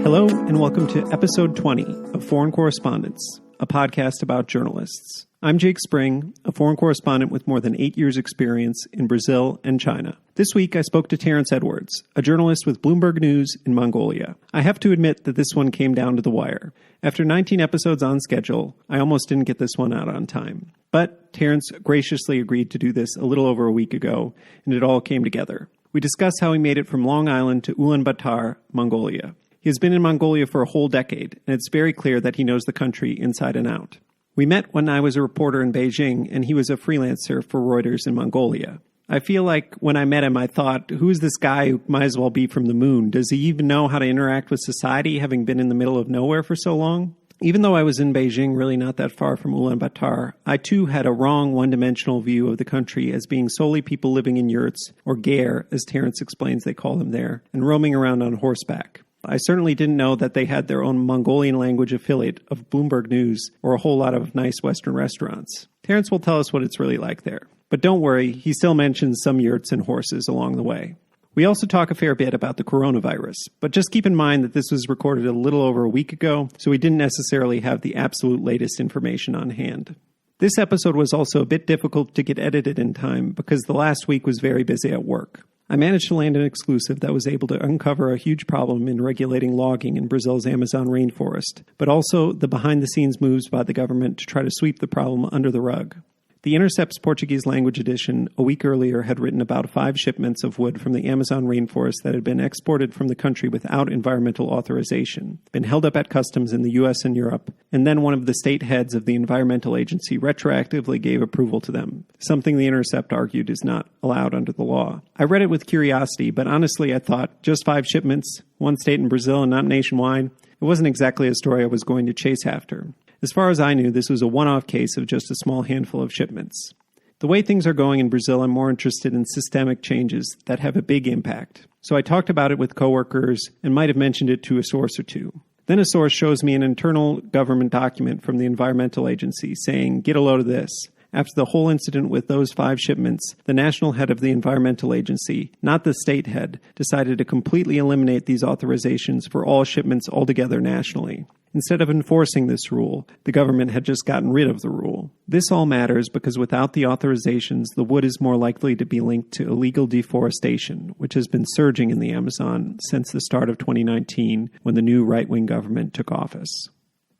Hello, and welcome to episode 20 of Foreign Correspondence, a podcast about journalists. I'm Jake Spring, a foreign correspondent with more than 8 years' experience in Brazil and China. This week, I spoke to Terrence, a journalist with Bloomberg News in Mongolia. I have to admit that this one came down to the wire. After 19 episodes on schedule, I almost didn't get this one out on time. But Terrence graciously agreed to do this a little over a week ago, and it all came together. We discussed how he made it from Long Island to Ulaanbaatar, Mongolia. He has been in Mongolia for a whole decade, and it's very clear that he knows the country inside and out. We met when I was a reporter in Beijing, and he was a freelancer for Reuters in Mongolia. I feel like when I met him, I thought, who is this guy who might as well be from the moon? Does he even know how to interact with society, having been in the middle of nowhere for so long? Even though I was in Beijing, really not that far from Ulaanbaatar, I too had a wrong one-dimensional view of the country as being solely people living in yurts, or ger, as Terrence explains they call them there, and roaming around on horseback. I certainly didn't know that they had their own Mongolian language affiliate of Bloomberg News or a whole lot of nice Western restaurants. Terrence will tell us what it's really like there. But don't worry, he still mentions some yurts and horses along the way. We also talk a fair bit about the coronavirus, but just keep in mind that this was recorded a little over a week ago, so we didn't necessarily have the absolute latest information on hand. This episode was also a bit difficult to get edited in time because the last week was very busy at work. I managed to land an exclusive that was able to uncover a huge problem in regulating logging in Brazil's Amazon rainforest, but also the behind-the-scenes moves by the government to try to sweep the problem under the rug. The Intercept's Portuguese language edition a week earlier had written about 5 shipments of wood from the Amazon rainforest that had been exported from the country without environmental authorization, been held up at customs in the U.S. and Europe, and then one of the state heads of the environmental agency retroactively gave approval to them, something the Intercept argued is not allowed under the law. I read it with curiosity, but honestly I thought, just 5 shipments, one state in Brazil and not nationwide? It wasn't exactly a story I was going to chase after. As far as I knew, this was a one-off case of just a small handful of shipments. The way things are going in Brazil, I'm more interested in systemic changes that have a big impact. So I talked about it with coworkers and might have mentioned it to a source or two. Then a source shows me an internal government document from the environmental agency saying, get a load of this. After the whole incident with those 5 shipments, the national head of the environmental agency, not the state head, decided to completely eliminate these authorizations for all shipments altogether nationally. Instead of enforcing this rule, the government had just gotten rid of the rule. This all matters because without the authorizations, the wood is more likely to be linked to illegal deforestation, which has been surging in the Amazon since the start of 2019 when the new right-wing government took office.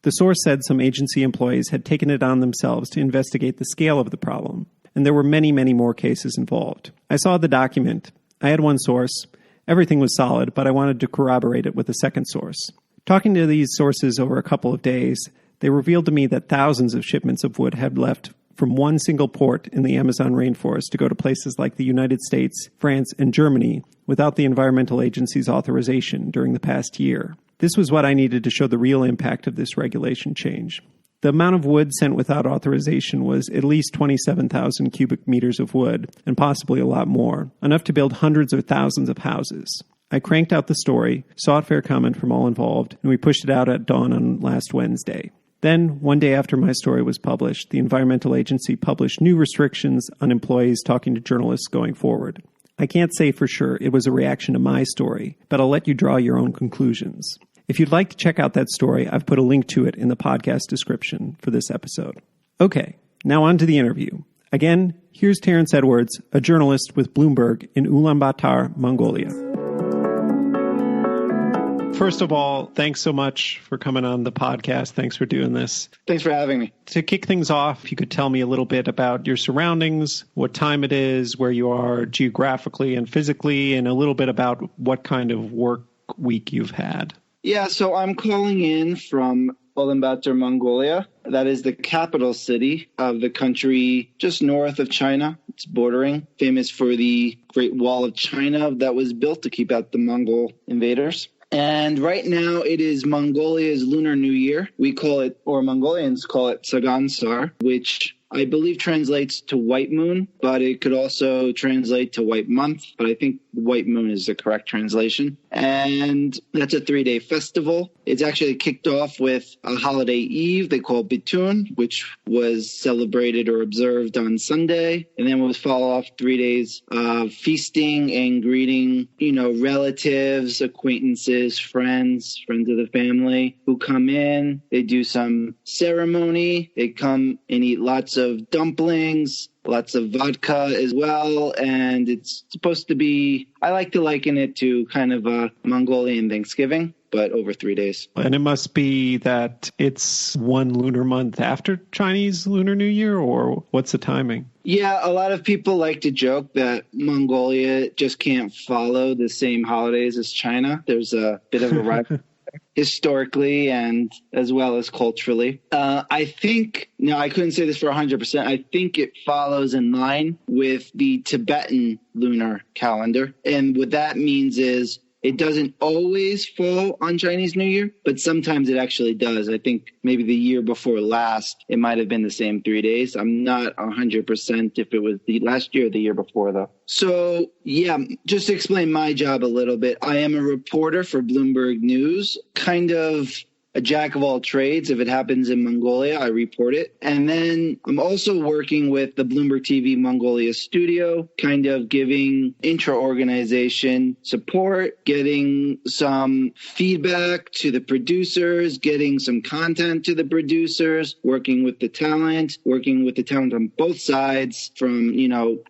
The source said some agency employees had taken it on themselves to investigate the scale of the problem, and there were many, many more cases involved. I saw the document. I had one source. Everything was solid, but I wanted to corroborate it with a second source. Talking to these sources over a couple of days, they revealed to me that thousands of shipments of wood had left from one single port in the Amazon rainforest to go to places like the United States, France, and Germany without the environmental agency's authorization during the past year. This was what I needed to show the real impact of this regulation change. The amount of wood sent without authorization was at least 27,000 cubic meters of wood, and possibly a lot more, enough to build hundreds or thousands of houses. I cranked out the story, sought fair comment from all involved, and we pushed it out at dawn on last Wednesday. Then, one day after my story was published, the environmental agency published new restrictions on employees talking to journalists going forward. I can't say for sure it was a reaction to my story, but I'll let you draw your own conclusions. If you'd like to check out that story, I've put a link to it in the podcast description for this episode. Okay, now on to the interview. Again, here's Terrence, a journalist with Bloomberg in Ulaanbaatar, Mongolia. First of all, thanks so much for coming on the podcast. Thanks for doing this. Thanks for having me. To kick things off, if you could tell me a little bit about your surroundings, what time it is, where you are geographically and physically, and a little bit about what kind of work week you've had. Yeah, so I'm calling in from Ulaanbaatar, Mongolia. That is the capital city of the country just north of China. It's bordering, famous for the Great Wall of China that was built to keep out the Mongol invaders. And right now it is Mongolia's Lunar New Year. We call it, or Mongolians call it Sagansar, which I believe translates to white moon, but it could also translate to white month. But I think white moon is the correct translation. And that's a 3-day festival. It's actually kicked off with a holiday eve they call Bitun, which was celebrated or observed on Sunday, and then was followed off 3 days of feasting and greeting, relatives, acquaintances, friends of the family who come in. They do some ceremony. They come and eat lots of dumplings, lots of vodka as well. And it's supposed to be, I like to liken it to kind of a Mongolian Thanksgiving, but over 3 days. And it must be that it's one lunar month after Chinese Lunar New Year, or what's the timing? Yeah, a lot of people like to joke that Mongolia just can't follow the same holidays as China. There's a bit of a rivalry historically and as well as culturally. I think, I couldn't say this for 100%. I think it follows in line with the Tibetan lunar calendar. And what that means is it doesn't always fall on Chinese New Year, but sometimes it actually does. I think maybe the year before last, it might have been the same 3 days. I'm not 100% if it was the last year or the year before, though. So, yeah, just to explain my job a little bit, I am a reporter for Bloomberg News, kind of a jack of all trades. If it happens in Mongolia, I report it. And then I'm also working with the Bloomberg TV Mongolia studio, kind of giving intra-organization support, getting some feedback to the producers, getting some content to the producers, working with the talent on both sides from,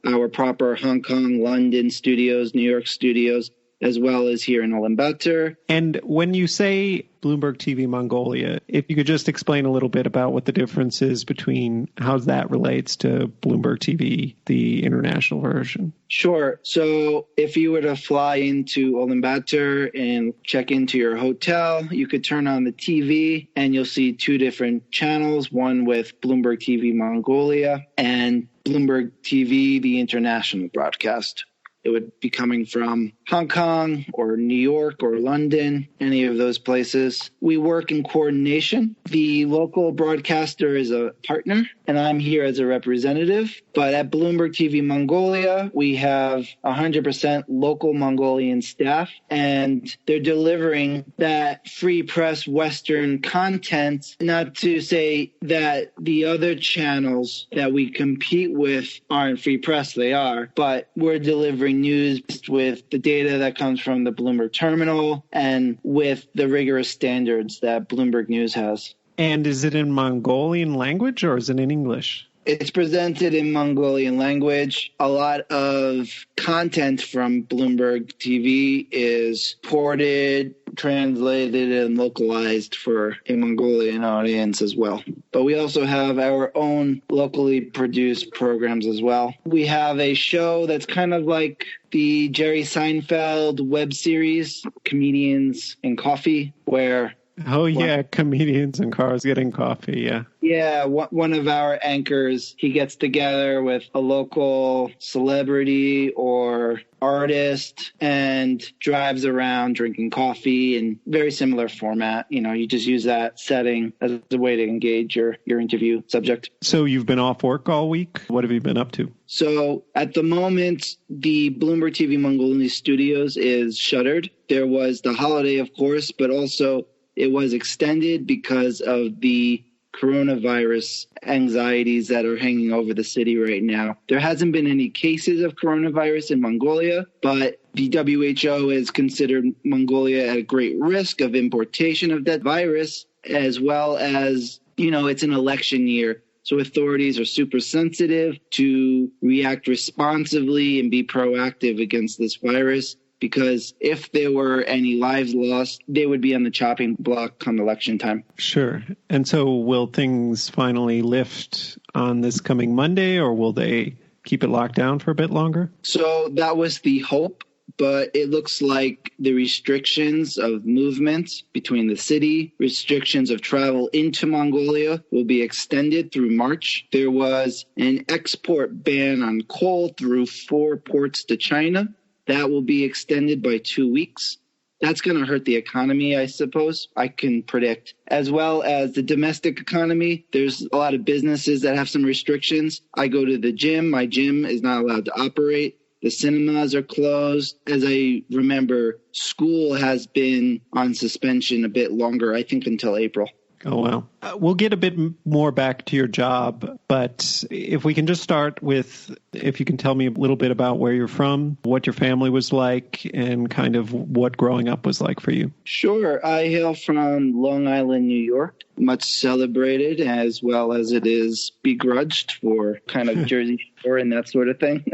our proper Hong Kong, London studios, New York studios, as well as here in Ulaanbaatar. And when you say Bloomberg TV Mongolia, if you could just explain a little bit about what the difference is between how that relates to Bloomberg TV, the international version. Sure. So if you were to fly into Ulaanbaatar and check into your hotel, you could turn on the TV and you'll see two different channels, one with Bloomberg TV Mongolia and Bloomberg TV, the international broadcast. It would be coming from Hong Kong or New York or London, any of those places. We work in coordination. The local broadcaster is a partner, and I'm here as a representative. But at Bloomberg TV Mongolia, we have 100% local Mongolian staff, and they're delivering that free press Western content. Not to say that the other channels that we compete with aren't free press, they are, but we're delivering news with the data that comes from the Bloomberg terminal and with the rigorous standards that Bloomberg News has. And is it in Mongolian language or is it in English? It's presented in Mongolian language. A lot of content from Bloomberg TV is ported, translated, and localized for a Mongolian audience as well. But we also have our own locally produced programs as well. We have a show that's kind of like the Jerry Seinfeld web series, Comedians and Coffee, where... Oh, yeah, comedians and cars getting coffee, yeah. Yeah, one of our anchors, he gets together with a local celebrity or artist and drives around drinking coffee in very similar format. You just use that setting as a way to engage your interview subject. So you've been off work all week. What have you been up to? So at the moment, the Bloomberg TV Mongolia studios is shuttered. There was the holiday, of course, but also it was extended because of the coronavirus anxieties that are hanging over the city right now. There hasn't been any cases of coronavirus in Mongolia, but the WHO has considered Mongolia at great risk of importation of that virus, as well as, it's an election year. So authorities are super sensitive to react responsibly and be proactive against this virus, because if there were any lives lost, they would be on the chopping block come election time. Sure. And so will things finally lift on this coming Monday, or will they keep it locked down for a bit longer? So that was the hope, but it looks like the restrictions of movement between the city, restrictions of travel into Mongolia will be extended through March. There was an export ban on coal through 4 ports to China. That will be extended by 2 weeks. That's going to hurt the economy, I suppose. I can predict. As well as the domestic economy, there's a lot of businesses that have some restrictions. I go to the gym. My gym is not allowed to operate. The cinemas are closed. As I remember, school has been on suspension a bit longer, I think until April. Oh, wow. We'll get a bit more back to your job, but if we can just start with, if you can tell me a little bit about where you're from, what your family was like, and kind of what growing up was like for you. Sure. I hail from Long Island, New York, much celebrated as well as it is begrudged for kind of Jersey Shore and that sort of thing.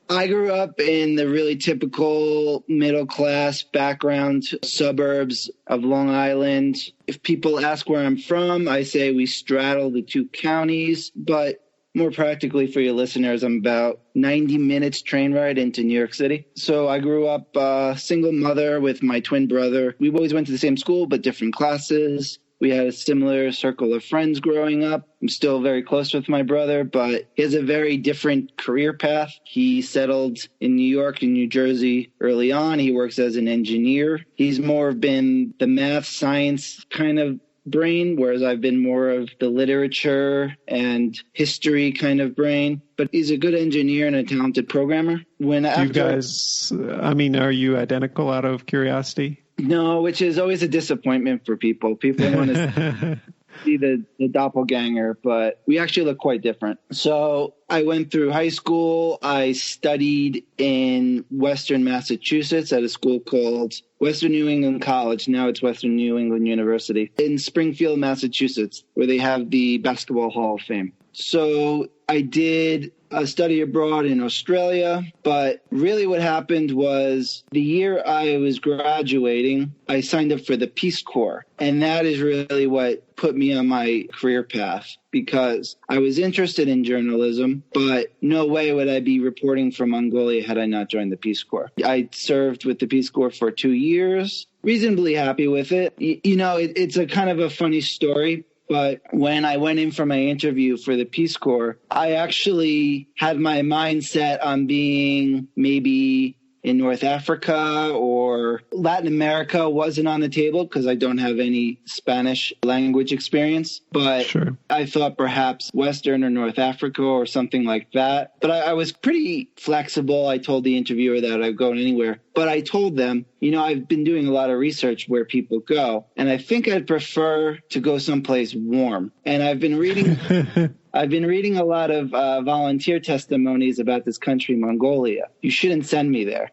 I grew up in the really typical middle-class background suburbs of Long Island. If people ask where I'm from, I say we straddle the two counties, but more practically for your listeners, I'm about 90 minutes train ride into New York City. So I grew up a single mother with my twin brother. We always went to the same school, but different classes. We had a similar circle of friends growing up. I'm still very close with my brother, but he has a very different career path. He settled in New York and New Jersey early on. He works as an engineer. He's more been the math, science kind of brain, whereas I've been more of the literature and history kind of brain. But he's a good engineer and a talented programmer. Are you identical out of curiosity? No, which is always a disappointment for people. People want to see the doppelganger, but we actually look quite different. So I went through high school. I studied in Western Massachusetts at a school called Western New England College. Now it's Western New England University in Springfield, Massachusetts, where they have the Basketball Hall of Fame. So I did a study abroad in Australia, but really what happened was the year I was graduating, I signed up for the Peace Corps. And that is really what put me on my career path, because I was interested in journalism, but no way would I be reporting from Mongolia had I not joined the Peace Corps. I served with the Peace Corps for 2 years, reasonably happy with it. It's a kind of a funny story. But when I went in for my interview for the Peace Corps, I actually had my mindset on being maybe in North Africa or Latin America. Wasn't on the table because I don't have any Spanish language experience. But sure, I thought perhaps Western or North Africa or something like that. But I was pretty flexible. I told the interviewer that I'd go anywhere. But I told them, I've been doing a lot of research where people go, and I think I'd prefer to go someplace warm. And I've been reading a lot of volunteer testimonies about this country, Mongolia. You shouldn't send me there.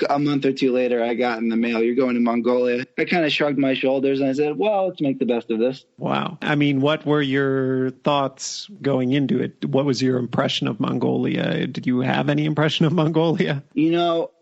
A month or two later, I got in the mail, you're going to Mongolia. I kind of shrugged my shoulders and I said, well, let's make the best of this. Wow. I mean, what were your thoughts going into it? What was your impression of Mongolia? Did you have any impression of Mongolia?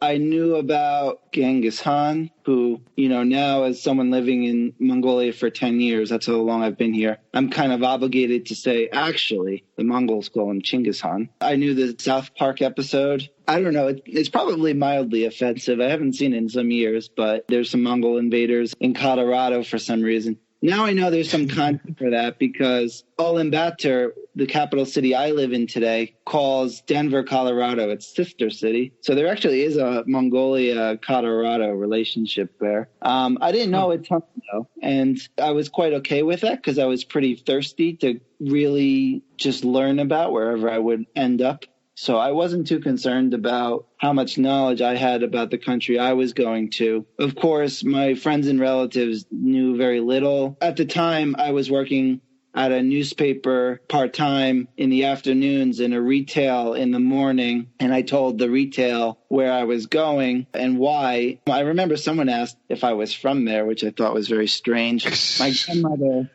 I knew about Genghis Khan, who, now as someone living in Mongolia for 10 years, that's how long I've been here, I'm kind of obligated to say, actually, the Mongols call him Chinggis Khan. I knew the South Park episode. I don't know. It's probably mildly offensive. I haven't seen it in some years, but there's some Mongol invaders in Colorado for some reason. Now I know there's some content for that because Ulaanbaatar, the capital city I live in today, calls Denver, Colorado its sister city. So there actually is a Mongolia-Colorado relationship there. I didn't know it ton though, and I was quite okay with that because I was pretty thirsty to really just learn about wherever I would end up. So I wasn't too concerned about how much knowledge I had about the country I was going to. Of course, my friends and relatives knew very little. At the time, I was working at a newspaper part-time in the afternoons and a retail in the morning. And I told the retail where I was going and why. I remember someone asked if I was from there, which I thought was very strange.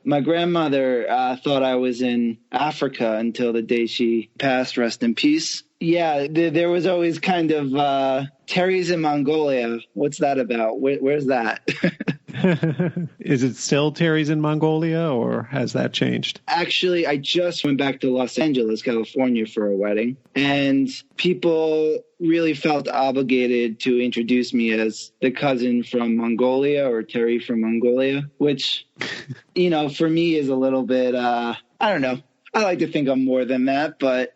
My grandmother thought I was in Africa until the day she passed, rest in peace. Yeah, there was always kind of Terry's in Mongolia. What's that about? Where's that? Is it still Terry's in Mongolia, or has that changed? Actually, I just went back to Los Angeles, California for a wedding, and people really felt obligated to introduce me as the cousin from Mongolia or Terry from Mongolia, which, for me is a little bit, I don't know. I like to think I'm more than that, but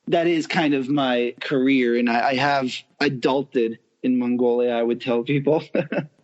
that is kind of my career, and I have adulted in Mongolia, I would tell people.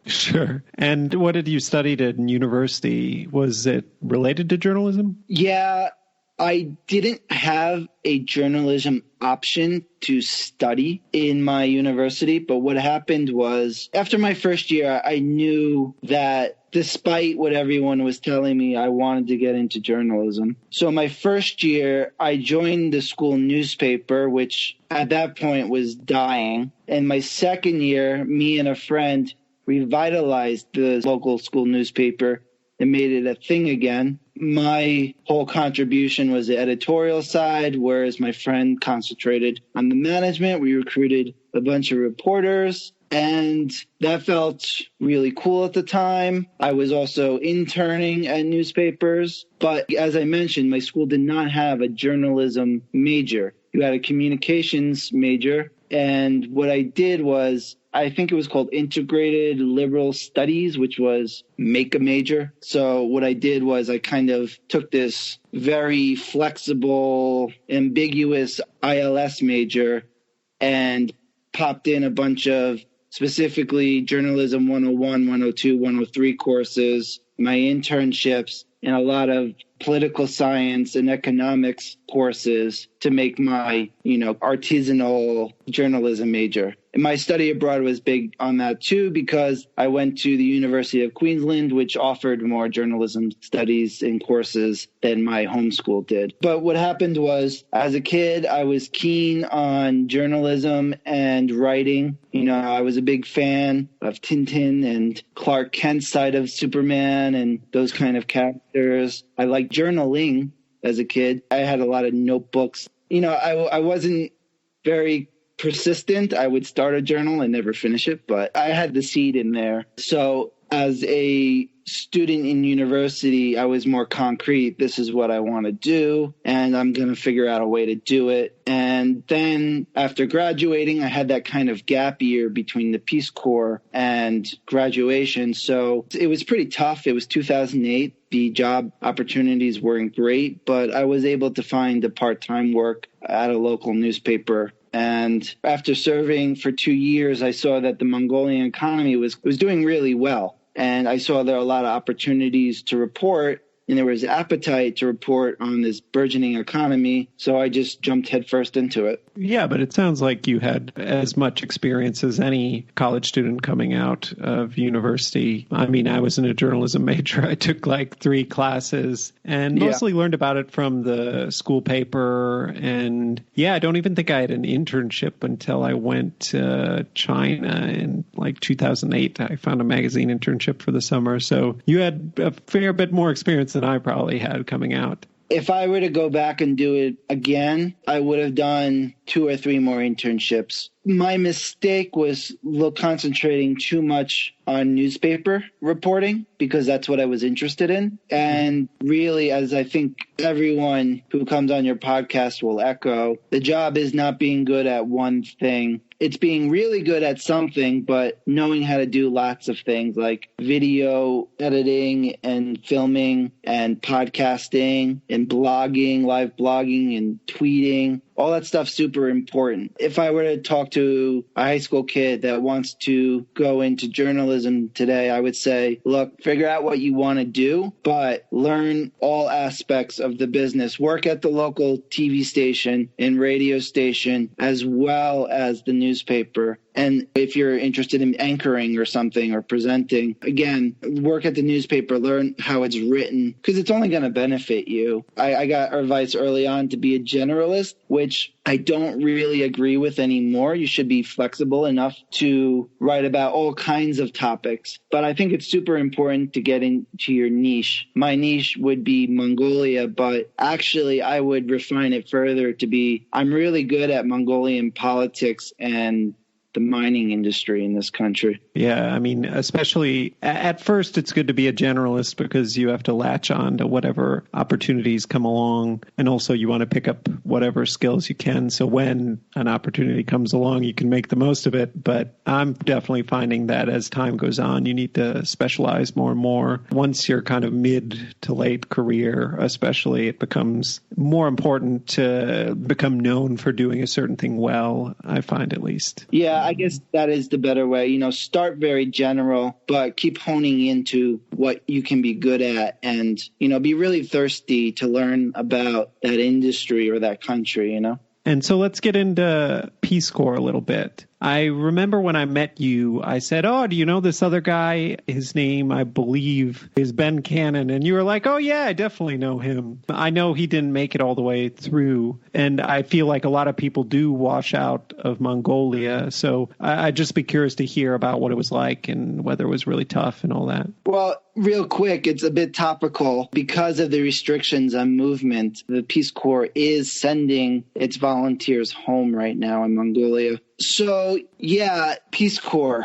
Sure. And what did you study at university? Was it related to journalism? Yeah, I didn't have a journalism option to study in my university, but what happened was after my first year, I knew that despite what everyone was telling me, I wanted to get into journalism. So my first year, I joined the school newspaper, which at that point was dying. And my second year, me and a friend revitalized the local school newspaper and made it a thing again. My whole contribution was the editorial side, whereas my friend concentrated on the management. We recruited a bunch of reporters, and that felt really cool at the time. I was also interning at newspapers, but as I mentioned, my school did not have a journalism major. You had a communications major, and what I did was, I think it was called Integrated Liberal Studies, which was make a major. So what I did was I kind of took this very flexible, ambiguous ILS major and popped in a bunch of specifically journalism 101, 102, 103 courses, my internships, and a lot of political science and economics courses to make my, artisanal journalism major. And my study abroad was big on that too, because I went to the University of Queensland, which offered more journalism studies and courses than my home school did. But what happened was, as a kid, I was keen on journalism and writing. I was a big fan of Tintin and Clark Kent's side of Superman and those kind of characters. I liked journaling as a kid. I had a lot of notebooks. I wasn't very persistent. I would start a journal and never finish it, but I had the seed in there. So as a student in university, I was more concrete. This is what I want to do, and I'm going to figure out a way to do it. And then after graduating, I had that kind of gap year between the Peace Corps and graduation. So it was pretty tough. It was 2008. The job opportunities weren't great, but I was able to find a part-time work at a local newspaper. And after serving for 2 years, I saw that the Mongolian economy was doing really well. And I saw there were a lot of opportunities to report, and there was appetite to report on this burgeoning economy. So I just jumped headfirst into it. Yeah, but it sounds like you had as much experience as any college student coming out of university. I mean, I was in a journalism major. I took like 3 classes and mostly learned about it from the school paper. And I don't even think I had an internship until I went to China in like 2008. I found a magazine internship for the summer. So you had a fair bit more experience than I probably had coming out. If I were to go back and do it again, I would have done 2 or 3 more internships. My mistake was concentrating too much on newspaper reporting because that's what I was interested in. And really, as I think everyone who comes on your podcast will echo, the job is not being good at one thing. It's being really good at something, but knowing how to do lots of things like video editing and filming and podcasting and blogging, live blogging and tweeting. All that stuff's super important. If I were to talk to a high school kid that wants to go into journalism today, I would say, look, figure out what you want to do, but learn all aspects of the business. Work at the local TV station and radio station as well as the newspaper. And if you're interested in anchoring or something or presenting, again, work at the newspaper, learn how it's written, because it's only going to benefit you. I got advice early on to be a generalist, which I don't really agree with anymore. You should be flexible enough to write about all kinds of topics. But I think it's super important to get into your niche. My niche would be Mongolia, but actually I would refine it further to be, I'm really good at Mongolian politics and the mining industry in this country. Yeah, I mean, especially at first, it's good to be a generalist because you have to latch on to whatever opportunities come along. And also you want to pick up whatever skills you can. So when an opportunity comes along, you can make the most of it. But I'm definitely finding that as time goes on, you need to specialize more and more. Once you're kind of mid to late career, especially, it becomes more important to become known for doing a certain thing well, I find at least. Yeah, I guess that is the better way. Start very general, but keep honing into what you can be good at and, be really thirsty to learn about that industry or that country. And so let's get into Peace Corps a little bit. I remember when I met you, I said, oh, do you know this other guy? His name, I believe, is Ben Cannon. And you were like, oh, yeah, I definitely know him. I know he didn't make it all the way through. And I feel like a lot of people do wash out of Mongolia. So I'd just be curious to hear about what it was like and whether it was really tough and all that. Well, real quick, it's a bit topical. Because of the restrictions on movement, the Peace Corps is sending its volunteers home right now in Mongolia. So, yeah, Peace Corps.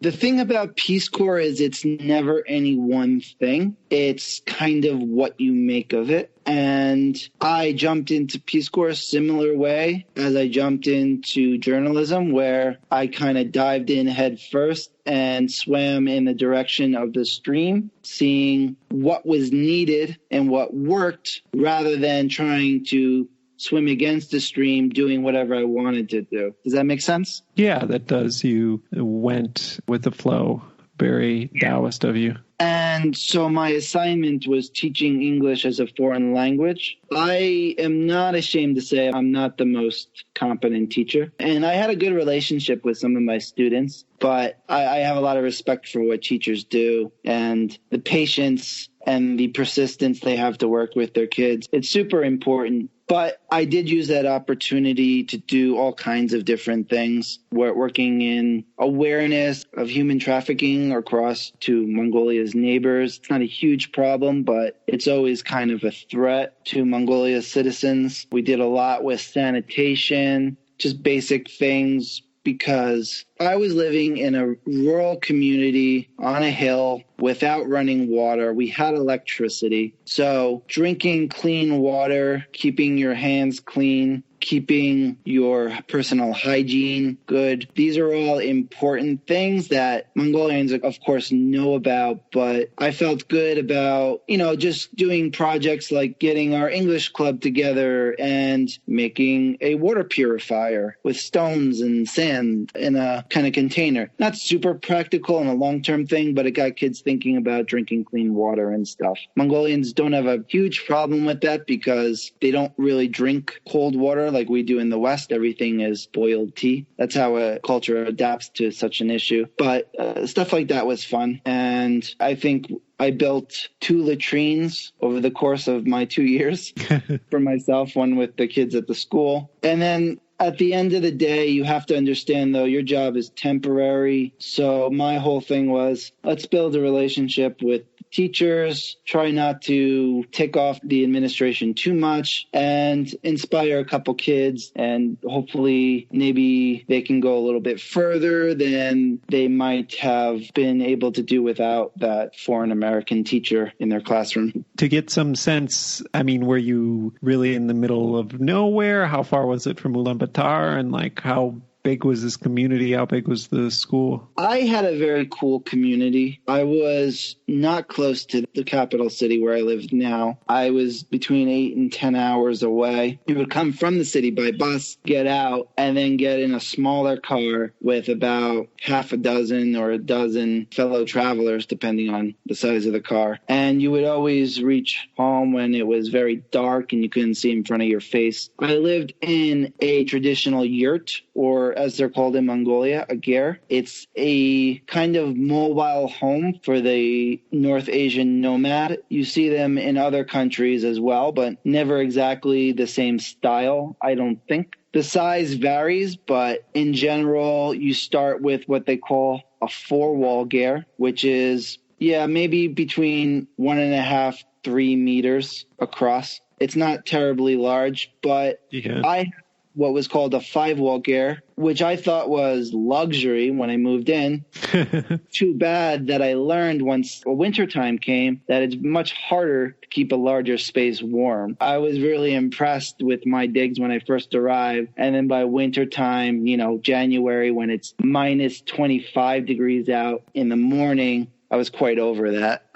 The thing about Peace Corps is it's never any one thing. It's kind of what you make of it. And I jumped into Peace Corps a similar way as I jumped into journalism, where I kind of dived in head first and swam in the direction of the stream, seeing what was needed and what worked rather than trying to swim against the stream, doing whatever I wanted to do. Does that make sense? Yeah, that does. You went with the flow. Very Taoist of you. And so my assignment was teaching English as a foreign language. I am not ashamed to say I'm not the most competent teacher. And I had a good relationship with some of my students, but I have a lot of respect for what teachers do and the patience and the persistence they have to work with their kids. It's super important. But I did use that opportunity to do all kinds of different things. We're working in awareness of human trafficking across to Mongolia's neighbors. It's not a huge problem, but it's always kind of a threat to Mongolia's citizens. We did a lot with sanitation, just basic things, because I was living in a rural community on a hill without running water. We had electricity. So drinking clean water, keeping your hands clean, keeping your personal hygiene good. These are all important things that Mongolians, of course, know about. But I felt good about, just doing projects like getting our English club together and making a water purifier with stones and sand in a kind of container. Not super practical and a long-term thing, but it got kids thinking about drinking clean water and stuff. Mongolians don't have a huge problem with that because they don't really drink cold water like we do in the West. Everything is boiled tea. That's how a culture adapts to such an issue. But stuff like that was fun. And I think I built 2 latrines over the course of my 2 years for myself, one with the kids at the school. And then at the end of the day, you have to understand, though, your job is temporary. So my whole thing was, let's build a relationship with teachers, try not to tick off the administration too much, and inspire a couple kids. And hopefully maybe they can go a little bit further than they might have been able to do without that foreign American teacher in their classroom. To get some sense, were you really in the middle of nowhere? How far was it from Ulaanbaatar? And how big was this community? How big was the school? I had a very cool community. I was not close to the capital city where I live now. I was between 8 and 10 hours away. You would come from the city by bus, get out, and then get in a smaller car with about half a dozen or a dozen fellow travelers, depending on the size of the car. And you would always reach home when it was very dark and you couldn't see in front of your face. I lived in a traditional yurt, or as they're called in Mongolia, a ger. It's a kind of mobile home for the North Asian nomad. You see them in other countries as well, but never exactly the same style, I don't think. The size varies, but in general, you start with what they call a 4-wall ger, which is, maybe between 1.5, 3 meters across. It's not terribly large, but I what was called a 5-wall ger, which I thought was luxury when I moved in. Too bad that I learned once wintertime came that it's much harder to keep a larger space warm. I was really impressed with my digs when I first arrived. And then by wintertime, January, when it's minus 25 degrees out in the morning, I was quite over that.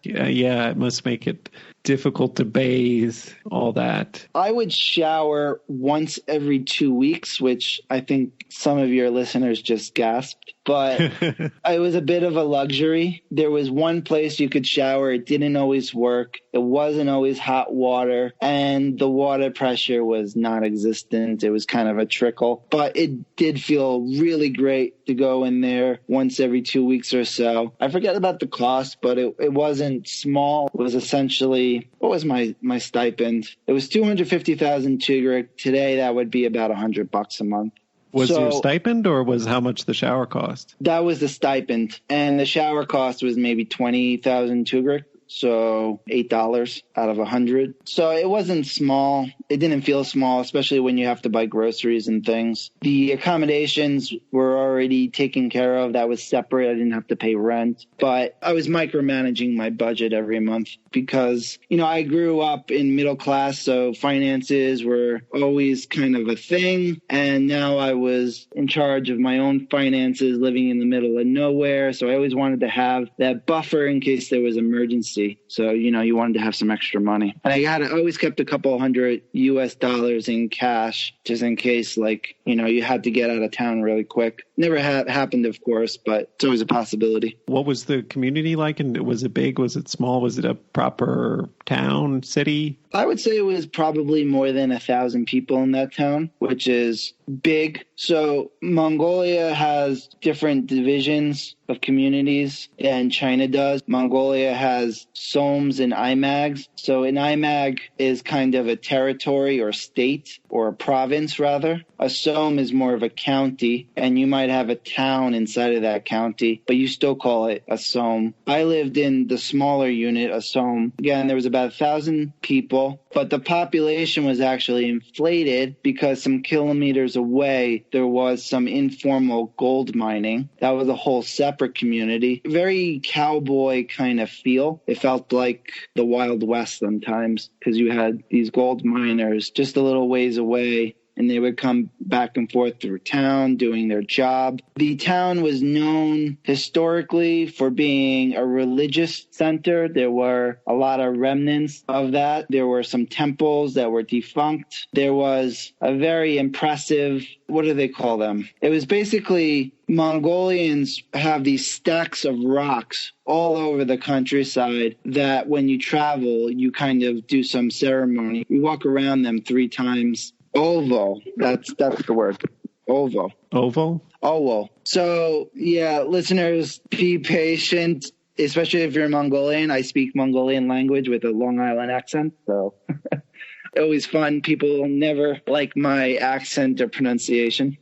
Yeah, it must make it difficult to bathe, all that. I would shower once every 2 weeks, which I think some of your listeners just gasped. But it was a bit of a luxury. There was one place you could shower. It didn't always work. It wasn't always hot water. And the water pressure was non-existent. It was kind of a trickle. But it did feel really great to go in there once every 2 weeks or so. I forget about the cost, but it wasn't small. It was essentially, what was my stipend? It was 250,000 tigre. Today, that would be about $100 a month. Was your stipend, or was how much the shower cost? That was the stipend. And the shower cost was maybe 20,000 tigre. So $8 out of 100. So it wasn't small. It didn't feel small, especially when you have to buy groceries and things. The accommodations were already taken care of. That was separate. I didn't have to pay rent. But I was micromanaging my budget every month because, I grew up in middle class, so finances were always kind of a thing. And now I was in charge of my own finances, living in the middle of nowhere. So I always wanted to have that buffer in case there was emergency. So, you wanted to have some extra money. And I always kept a couple $100 US in cash, just in case, you had to get out of town really quick. Never happened, of course, but it's always a possibility. What was the community like? And was it big? Was it small? Was it a proper town, city? I would say it was probably more than 1,000 people in that town, which is big. So Mongolia has different divisions of communities, and China does. Mongolia has SOMs and IMAGs. So an IMAG is kind of a territory or state, or a province rather. A SOM is more of a county, and you might have a town inside of that county, but you still call it a SOM. I lived in the smaller unit, a SOM. Again, there was about 1,000 people, but the population was actually inflated because some kilometers away, there was some informal gold mining. That was a whole separate community. Very cowboy kind of feel. It felt like the Wild West sometimes because you had these gold miners just a little ways away, and they would come back and forth through town doing their job. The town was known historically for being a religious center. There were a lot of remnants of that. There were some temples that were defunct. There was a very impressive, what do they call them? It was basically Mongolians have these stacks of rocks all over the countryside that when you travel, you kind of do some ceremony. You walk around them 3 times. Ovo. That's the word. Ovo. Oval? Ovo. So, yeah, listeners, be patient, especially if you're Mongolian. I speak Mongolian language with a Long Island accent, so always fun. People never like my accent or pronunciation.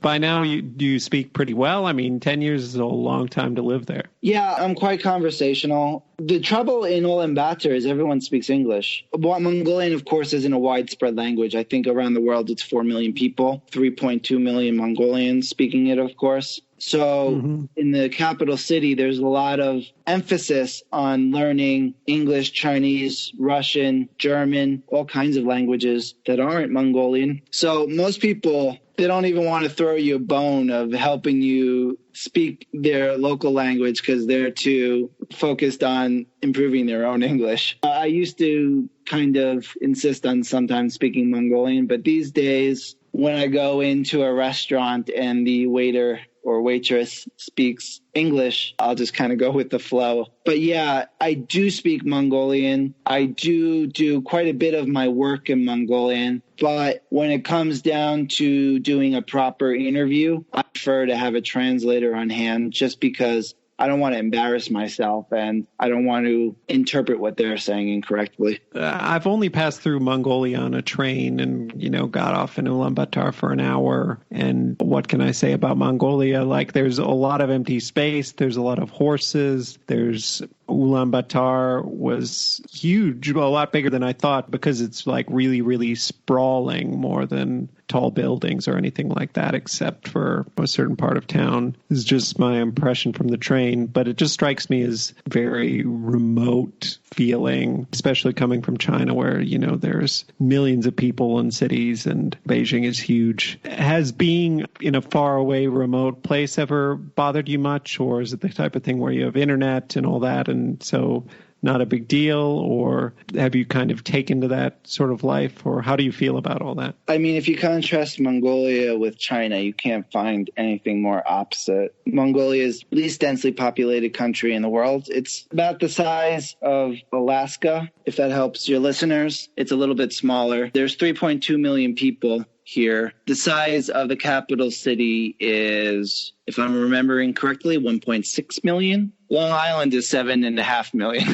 By now, do you speak pretty well? I mean, 10 years is a long time to live there. Yeah, I'm quite conversational. The trouble in Ulaanbaatar is everyone speaks English. Mongolian, of course, isn't a widespread language. I think around the world it's 4 million people, 3.2 million Mongolians speaking it, of course. So in the capital city, there's a lot of emphasis on learning English, Chinese, Russian, German, all kinds of languages that aren't Mongolian. So most people, they don't even want to throw you a bone of helping you speak their local language because they're too focused on improving their own English. I used to kind of insist on sometimes speaking Mongolian, but these days when I go into a restaurant and the waiter or waitress speaks English, I'll just kind of go with the flow. But yeah, I do speak Mongolian. I do quite a bit of my work in Mongolian. But when it comes down to doing a proper interview, I prefer to have a translator on hand just because I don't want to embarrass myself and I don't want to interpret what they're saying incorrectly. I've only passed through Mongolia on a train and, got off in Ulaanbaatar for an hour. And what can I say about Mongolia? There's a lot of empty space. There's a lot of horses. Ulaanbaatar was huge, a lot bigger than I thought because it's really, really sprawling more than tall buildings or anything like that, except for a certain part of town. This is just my impression from the train, but it just strikes me as very remote feeling, especially coming from China where, there's millions of people in cities and Beijing is huge. Has being in a faraway, remote place ever bothered you much, or is it the type of thing where you have internet and all that and so not a big deal, or have you kind of taken to that sort of life, or how do you feel about all that? I mean, if you contrast Mongolia with China, you can't find anything more opposite. Mongolia is the least densely populated country in the world. It's about the size of Alaska, if that helps your listeners. It's a little bit smaller. There's 3.2 million people here. The size of the capital city is, if I'm remembering correctly, 1.6 million. Long Island is 7.5 million.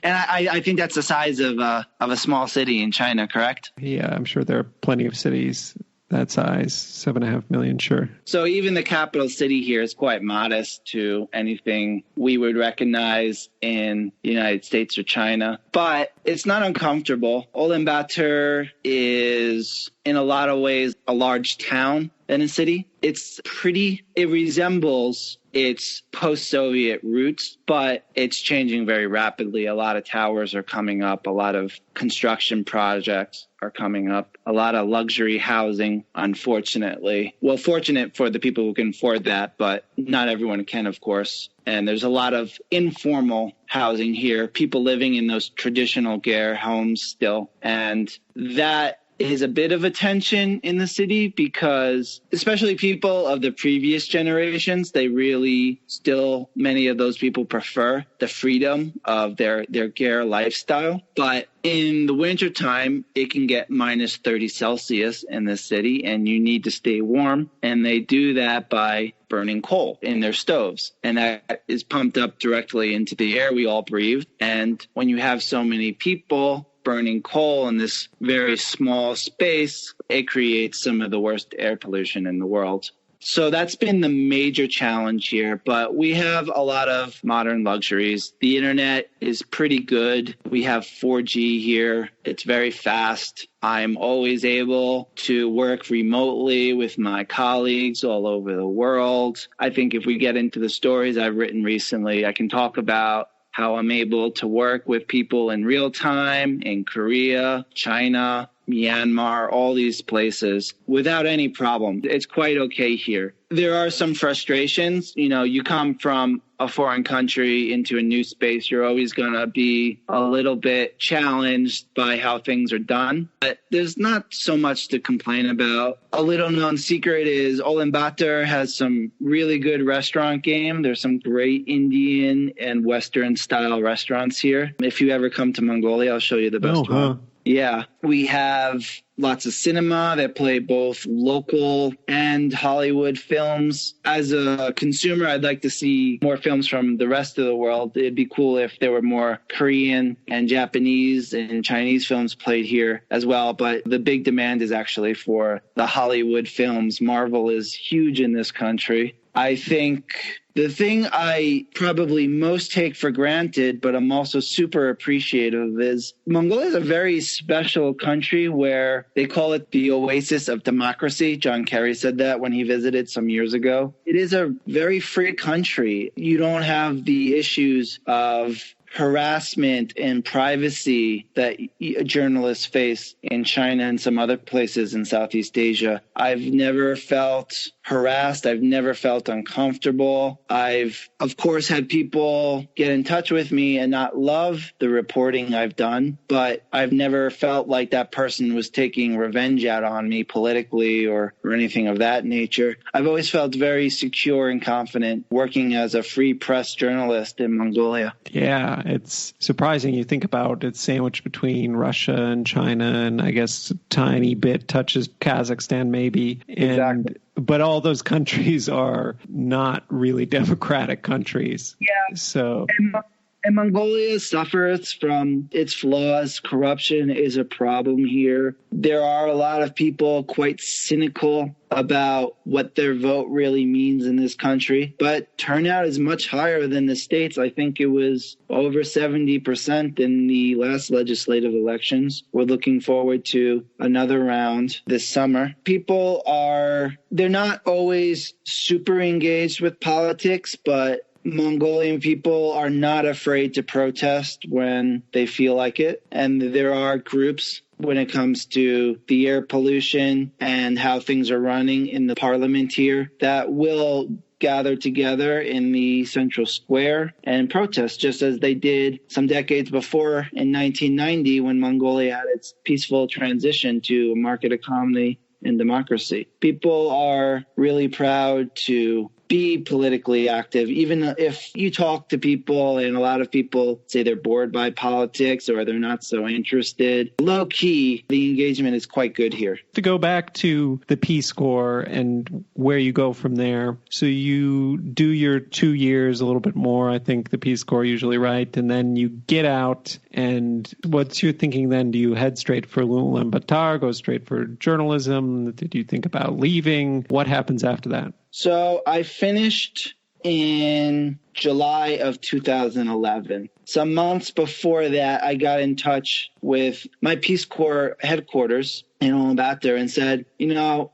And I think that's the size of a small city in China, correct? Yeah, I'm sure there are plenty of cities that size, 7.5 million, sure. So even the capital city here is quite modest to anything we would recognize in the United States or China. But it's not uncomfortable. Ulaanbaatar is, in a lot of ways, a large town than a city. It resembles its post-Soviet roots, but it's changing very rapidly. A lot of towers are coming up. A lot of construction projects are coming up. A lot of luxury housing, unfortunately. Well, fortunate for the people who can afford that, but not everyone can, of course. And there's a lot of informal housing here, people living in those traditional ger homes still. And that is a bit of a tension in the city because especially people of the previous generations, they really still, many of those people prefer the freedom of their ger lifestyle. But in the wintertime, it can get minus 30 Celsius in the city and you need to stay warm. And they do that by burning coal in their stoves. And that is pumped up directly into the air we all breathe. And when you have so many people burning coal in this very small space, it creates some of the worst air pollution in the world. So that's been the major challenge here, but we have a lot of modern luxuries. The internet is pretty good. We have 4G here. It's very fast. I'm always able to work remotely with my colleagues all over the world. I think if we get into the stories I've written recently, I can talk about how I'm able to work with people in real time in Korea, China, Myanmar, all these places without any problem. It's quite okay here. There are some frustrations. You know, you come from a foreign country into a new space, you're always going to be a little bit challenged by how things are done. But there's not so much to complain about. A little known secret is Ulaanbaatar has some really good restaurant game. There's some great Indian and Western style restaurants here. If you ever come to Mongolia, I'll show you the best one. Yeah, we have lots of cinema that play both local and Hollywood films. As a consumer, I'd like to see more films from the rest of the world. It'd be cool if there were more Korean and Japanese and Chinese films played here as well. But the big demand is actually for the Hollywood films. Marvel is huge in this country. I think the thing I probably most take for granted, but I'm also super appreciative of, is Mongolia is a very special country where they call it the oasis of democracy. John Kerry said that when he visited some years ago. It is a very free country. You don't have the issues of harassment and privacy that journalists face in China and some other places in Southeast Asia. I've never felt harassed. I've never felt uncomfortable. I've, of course, had people get in touch with me and not love the reporting I've done, but I've never felt like that person was taking revenge out on me politically or anything of that nature. I've always felt very secure and confident working as a free press journalist in Mongolia. Yeah, it's surprising. You think about it's sandwiched between Russia and China, and I guess a tiny bit touches Kazakhstan maybe. Exactly. But all those countries are not really democratic countries. Yeah. So. And Mongolia suffers from its flaws. Corruption is a problem here. There are a lot of people quite cynical about what their vote really means in this country. But turnout is much higher than the States. I think it was over 70% in the last legislative elections. We're looking forward to another round this summer. They're not always super engaged with politics, but Mongolian people are not afraid to protest when they feel like it. And there are groups when it comes to the air pollution and how things are running in the parliament here that will gather together in the central square and protest, just as they did some decades before in 1990 when Mongolia had its peaceful transition to a market economy and democracy. People are really proud to be politically active, even if you talk to people and a lot of people say they're bored by politics or they're not so interested. Low key, the engagement is quite good here. To go back to the Peace Corps and where you go from there, so you do your 2 years, a little bit more, I think the Peace Corps usually, right? And then you get out, and what's your thinking then? Do you head straight for Ulaanbaatar, go straight for journalism? Did you think about leaving? What happens after that? So I finished in July of 2011. Some months before that, I got in touch with my Peace Corps headquarters in Ulaanbaatar and said,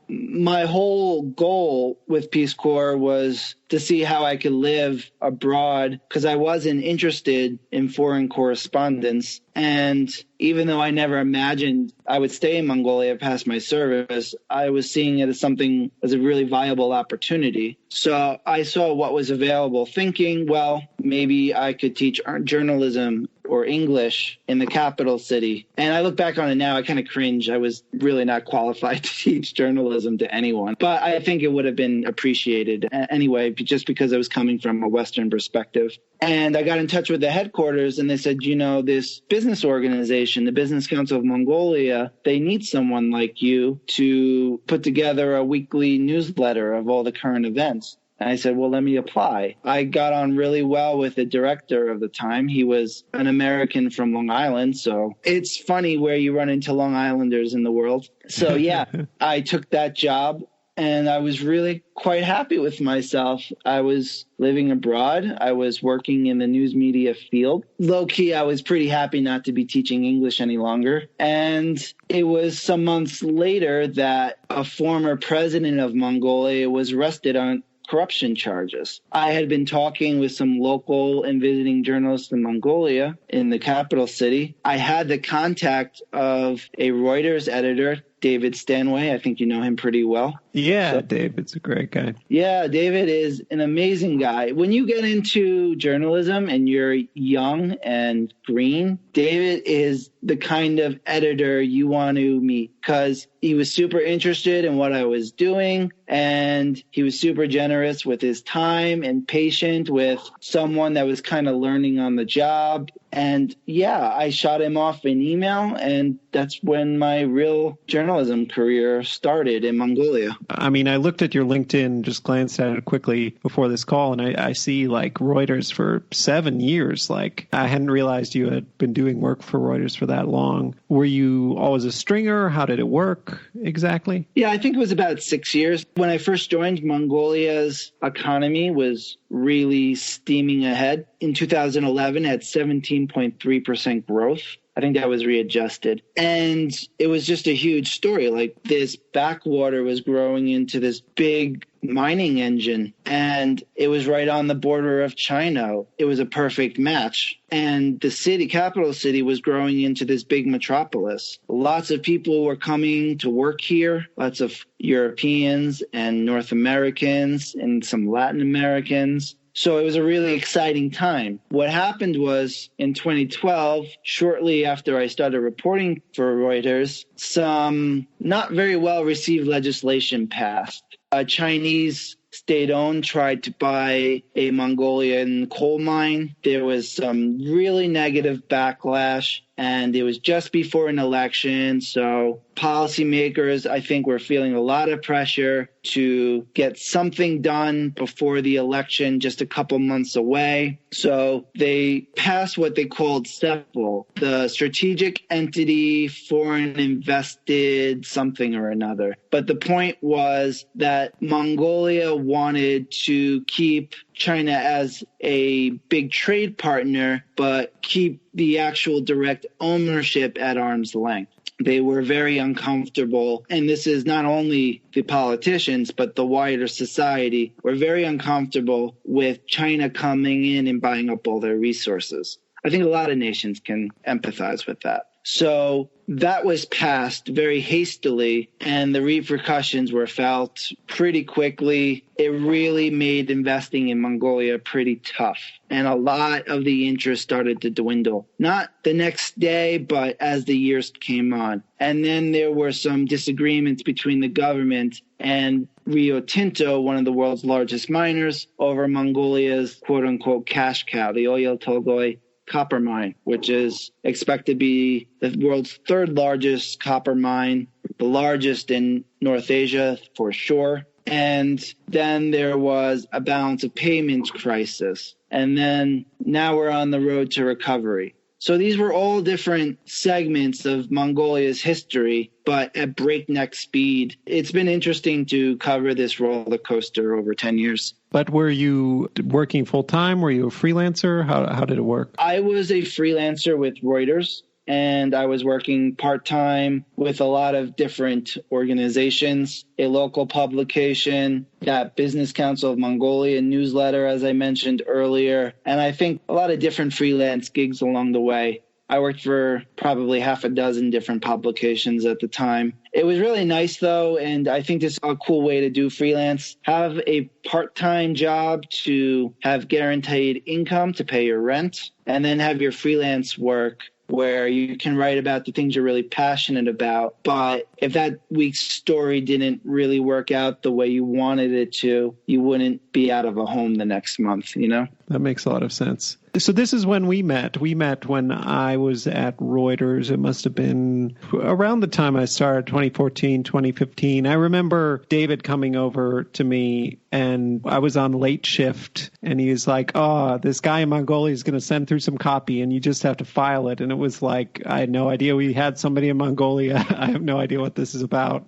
my whole goal with Peace Corps was to see how I could live abroad because I wasn't interested in foreign correspondence. And even though I never imagined I would stay in Mongolia past my service, I was seeing it as a really viable opportunity. So I saw what was available, thinking, well, maybe I could teach journalism or English in the capital city. And I look back on it now, I kind of cringe. I was really not qualified to teach journalism to anyone. But I think it would have been appreciated anyway, just because I was coming from a Western perspective. And I got in touch with the headquarters and they said, this business organization, the Business Council of Mongolia, they need someone like you to put together a weekly newsletter of all the current events. And I said, well, let me apply. I got on really well with the director of the time. He was an American from Long Island. So it's funny where you run into Long Islanders in the world. So yeah, I took that job and I was really quite happy with myself. I was living abroad. I was working in the news media field. Low key, I was pretty happy not to be teaching English any longer. And it was some months later that a former president of Mongolia was arrested on corruption charges. I had been talking with some local and visiting journalists in Mongolia in the capital city. I had the contact of a Reuters editor, David Stanway. I think you know him pretty well. Yeah, David's a great guy. Yeah, David is an amazing guy. When you get into journalism and you're young and green, David is the kind of editor you want to meet because he was super interested in what I was doing and he was super generous with his time and patient with someone that was kind of learning on the job. And yeah, I shot him off an email and that's when my real journalism career started in Mongolia. I mean, I looked at your LinkedIn, just glanced at it quickly before this call, and I see like Reuters for 7 years. Like I hadn't realized you had been doing work for Reuters for that long. Were you always a stringer? How did it work exactly? Yeah, I think it was about 6 years. When I first joined, Mongolia's economy was really steaming ahead. In 2011, it had 17.3% growth. I think that was readjusted. And it was just a huge story. Like this backwater was growing into this big mining engine and it was right on the border of China. It was a perfect match. And the capital city was growing into this big metropolis. Lots of people were coming to work here, lots of Europeans and North Americans and some Latin Americans. So it was a really exciting time. What happened was in 2012, shortly after I started reporting for Reuters, some not very well received legislation passed. A Chinese state-owned tried to buy a Mongolian coal mine. There was some really negative backlash, and it was just before an election. So policymakers, I think, were feeling a lot of pressure to get something done before the election, just a couple months away. So they passed what they called SEPL, the Strategic Entity Foreign Invested something or another. But the point was that Mongolia wanted to keep China as a big trade partner, but keep the actual direct ownership at arm's length. They were very uncomfortable, and this is not only the politicians, but the wider society were very uncomfortable with China coming in and buying up all their resources. I think a lot of nations can empathize with that. So that was passed very hastily, and the repercussions were felt pretty quickly. It really made investing in Mongolia pretty tough, and a lot of the interest started to dwindle. Not the next day, but as the years came on. And then there were some disagreements between the government and Rio Tinto, one of the world's largest miners, over Mongolia's quote-unquote cash cow, the Oyu Tolgoi copper mine, which is expected to be the world's third largest copper mine, the largest in North Asia for sure. And then there was a balance of payments crisis. And then now we're on the road to recovery. So these were all different segments of Mongolia's history, but at breakneck speed. It's been interesting to cover this roller coaster over 10 years. But were you working full-time? Were you a freelancer? How did it work? I was a freelancer with Reuters, and I was working part-time with a lot of different organizations, a local publication, that Business Council of Mongolia newsletter, as I mentioned earlier, and I think a lot of different freelance gigs along the way. I worked for probably half a dozen different publications at the time. It was really nice, though, and I think this is a cool way to do freelance. Have a part-time job to have guaranteed income to pay your rent, and then have your freelance work where you can write about the things you're really passionate about. But if that week's story didn't really work out the way you wanted it to, you wouldn't be out of a home the next month, you know? That makes a lot of sense. So this is when we met. We met when I was at Reuters. It must have been around the time I started, 2014, 2015. I remember David coming over to me, and I was on late shift, and he was like, oh, this guy in Mongolia is going to send through some copy, and you just have to file it. And it was like, I had no idea we had somebody in Mongolia. I have no idea what this is about.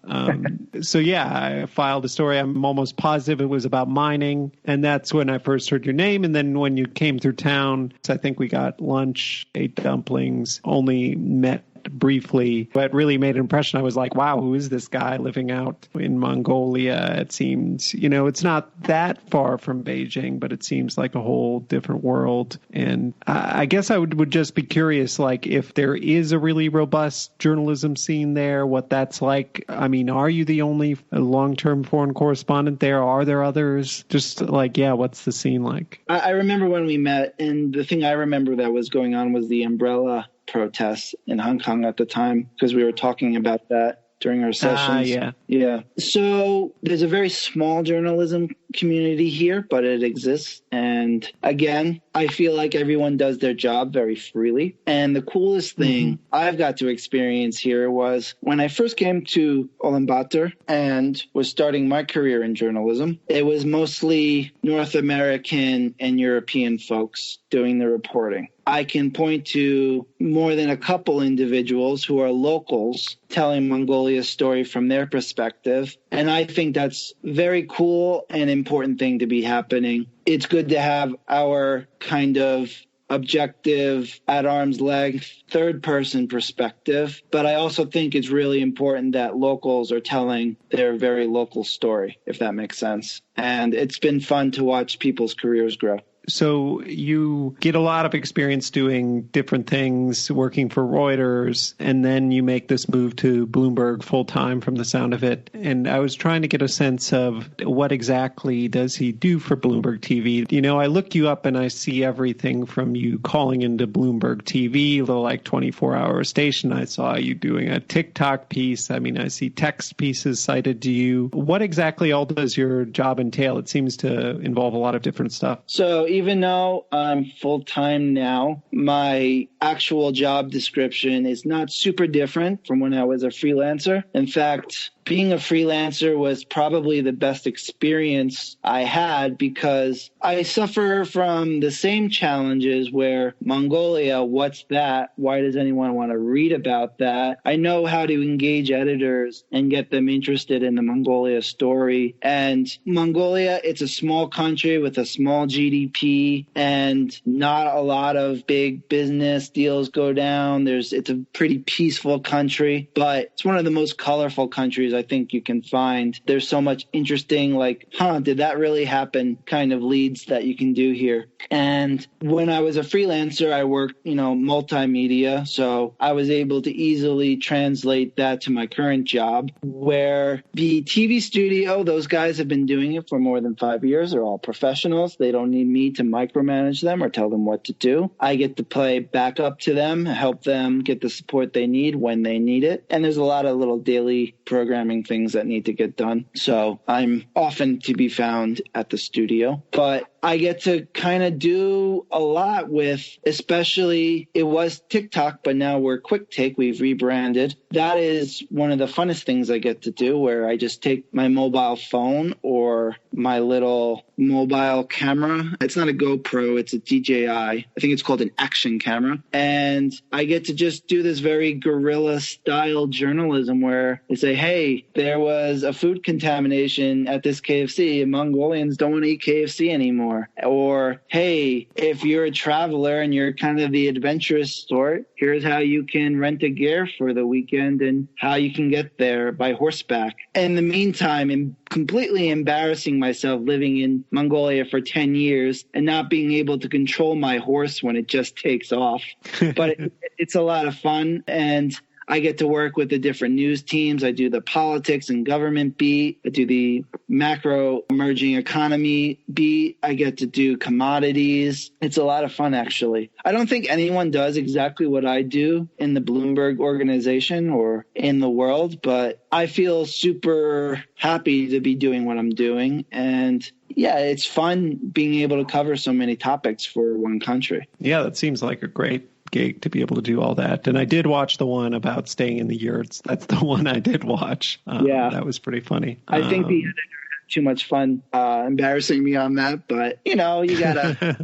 So yeah, I filed a story. I'm almost positive it was about mining, and that's when I first heard your name. And then when you came through town, I think we got lunch, ate dumplings, only met briefly, but really made an impression. I was like, wow, who is this guy living out in Mongolia? It seems, it's not that far from Beijing, but it seems like a whole different world. And I guess I would just be curious, like, if there is a really robust journalism scene there, what that's like. I mean, are you the only long-term foreign correspondent there? Are there others? Just like, yeah, what's the scene like? I remember when we met, and the thing I remember that was going on was the umbrella protests in Hong Kong at the time, because we were talking about that during our sessions. Yeah. So there's a very small journalism community here, but it exists. And again, I feel like everyone does their job very freely. And the coolest thing I've got to experience here was when I first came to Ulaanbaatar and was starting my career in journalism, it was mostly North American and European folks doing the reporting. I can point to more than a couple individuals who are locals telling Mongolia's story from their perspective. And I think that's very cool and important thing to be happening. It's good to have our kind of objective, at arm's length, third-person perspective. But I also think it's really important that locals are telling their very local story, if that makes sense. And it's been fun to watch people's careers grow. So you get a lot of experience doing different things, working for Reuters, and then you make this move to Bloomberg full-time from the sound of it. And I was trying to get a sense of what exactly does he do for Bloomberg TV. I look you up and I see everything from you calling into Bloomberg TV, the 24-hour station. I saw you doing a TikTok piece. I mean, I see text pieces cited to you. What exactly all does your job entail? It seems to involve a lot of different stuff. So even though I'm full-time now, my actual job description is not super different from when I was a freelancer. In fact, being a freelancer was probably the best experience I had because I suffer from the same challenges where Mongolia, what's that? Why does anyone want to read about that? I know how to engage editors and get them interested in the Mongolia story. And Mongolia, it's a small country with a small GDP and not a lot of big business deals go down. It's a pretty peaceful country, but it's one of the most colorful countries interviews I think you can find. There's so much interesting, like, did that really happen kind of leads that you can do here. And when I was a freelancer, I worked, multimedia. So I was able to easily translate that to my current job, where the TV studio, those guys have been doing it for more than 5 years. They're all professionals. They don't need me to micromanage them or tell them what to do. I get to play backup to them, help them get the support they need when they need it. And there's a lot of little daily programming things that need to get done. So I'm often to be found at the studio, but I get to kind of do a lot with, especially it was TikTok, but now we're Quick Take. We've rebranded. That is one of the funnest things I get to do, where I just take my mobile phone or my little mobile camera. It's not a GoPro, it's a DJI. I think it's called an action camera. And I get to just do this very guerrilla style journalism where they say, hey, there was a food contamination at this KFC and Mongolians don't want to eat KFC anymore. Or, hey, if you're a traveler and you're kind of the adventurous sort, here's how you can rent a gear for the weekend and how you can get there by horseback. In the meantime, I'm completely embarrassing myself living in Mongolia for 10 years and not being able to control my horse when it just takes off. But it's a lot of fun. And I get to work with the different news teams. I do the politics and government beat. I do the macro emerging economy beat. I get to do commodities. It's a lot of fun, actually. I don't think anyone does exactly what I do in the Bloomberg organization or in the world, but I feel super happy to be doing what I'm doing. And yeah, it's fun being able to cover so many topics for one country. Yeah, that seems like a great gig to be able to do all that. And I did watch the one about staying in the yurts. That's the one I did watch. Yeah. That was pretty funny. I think the editor had too much fun embarrassing me on that, but you gotta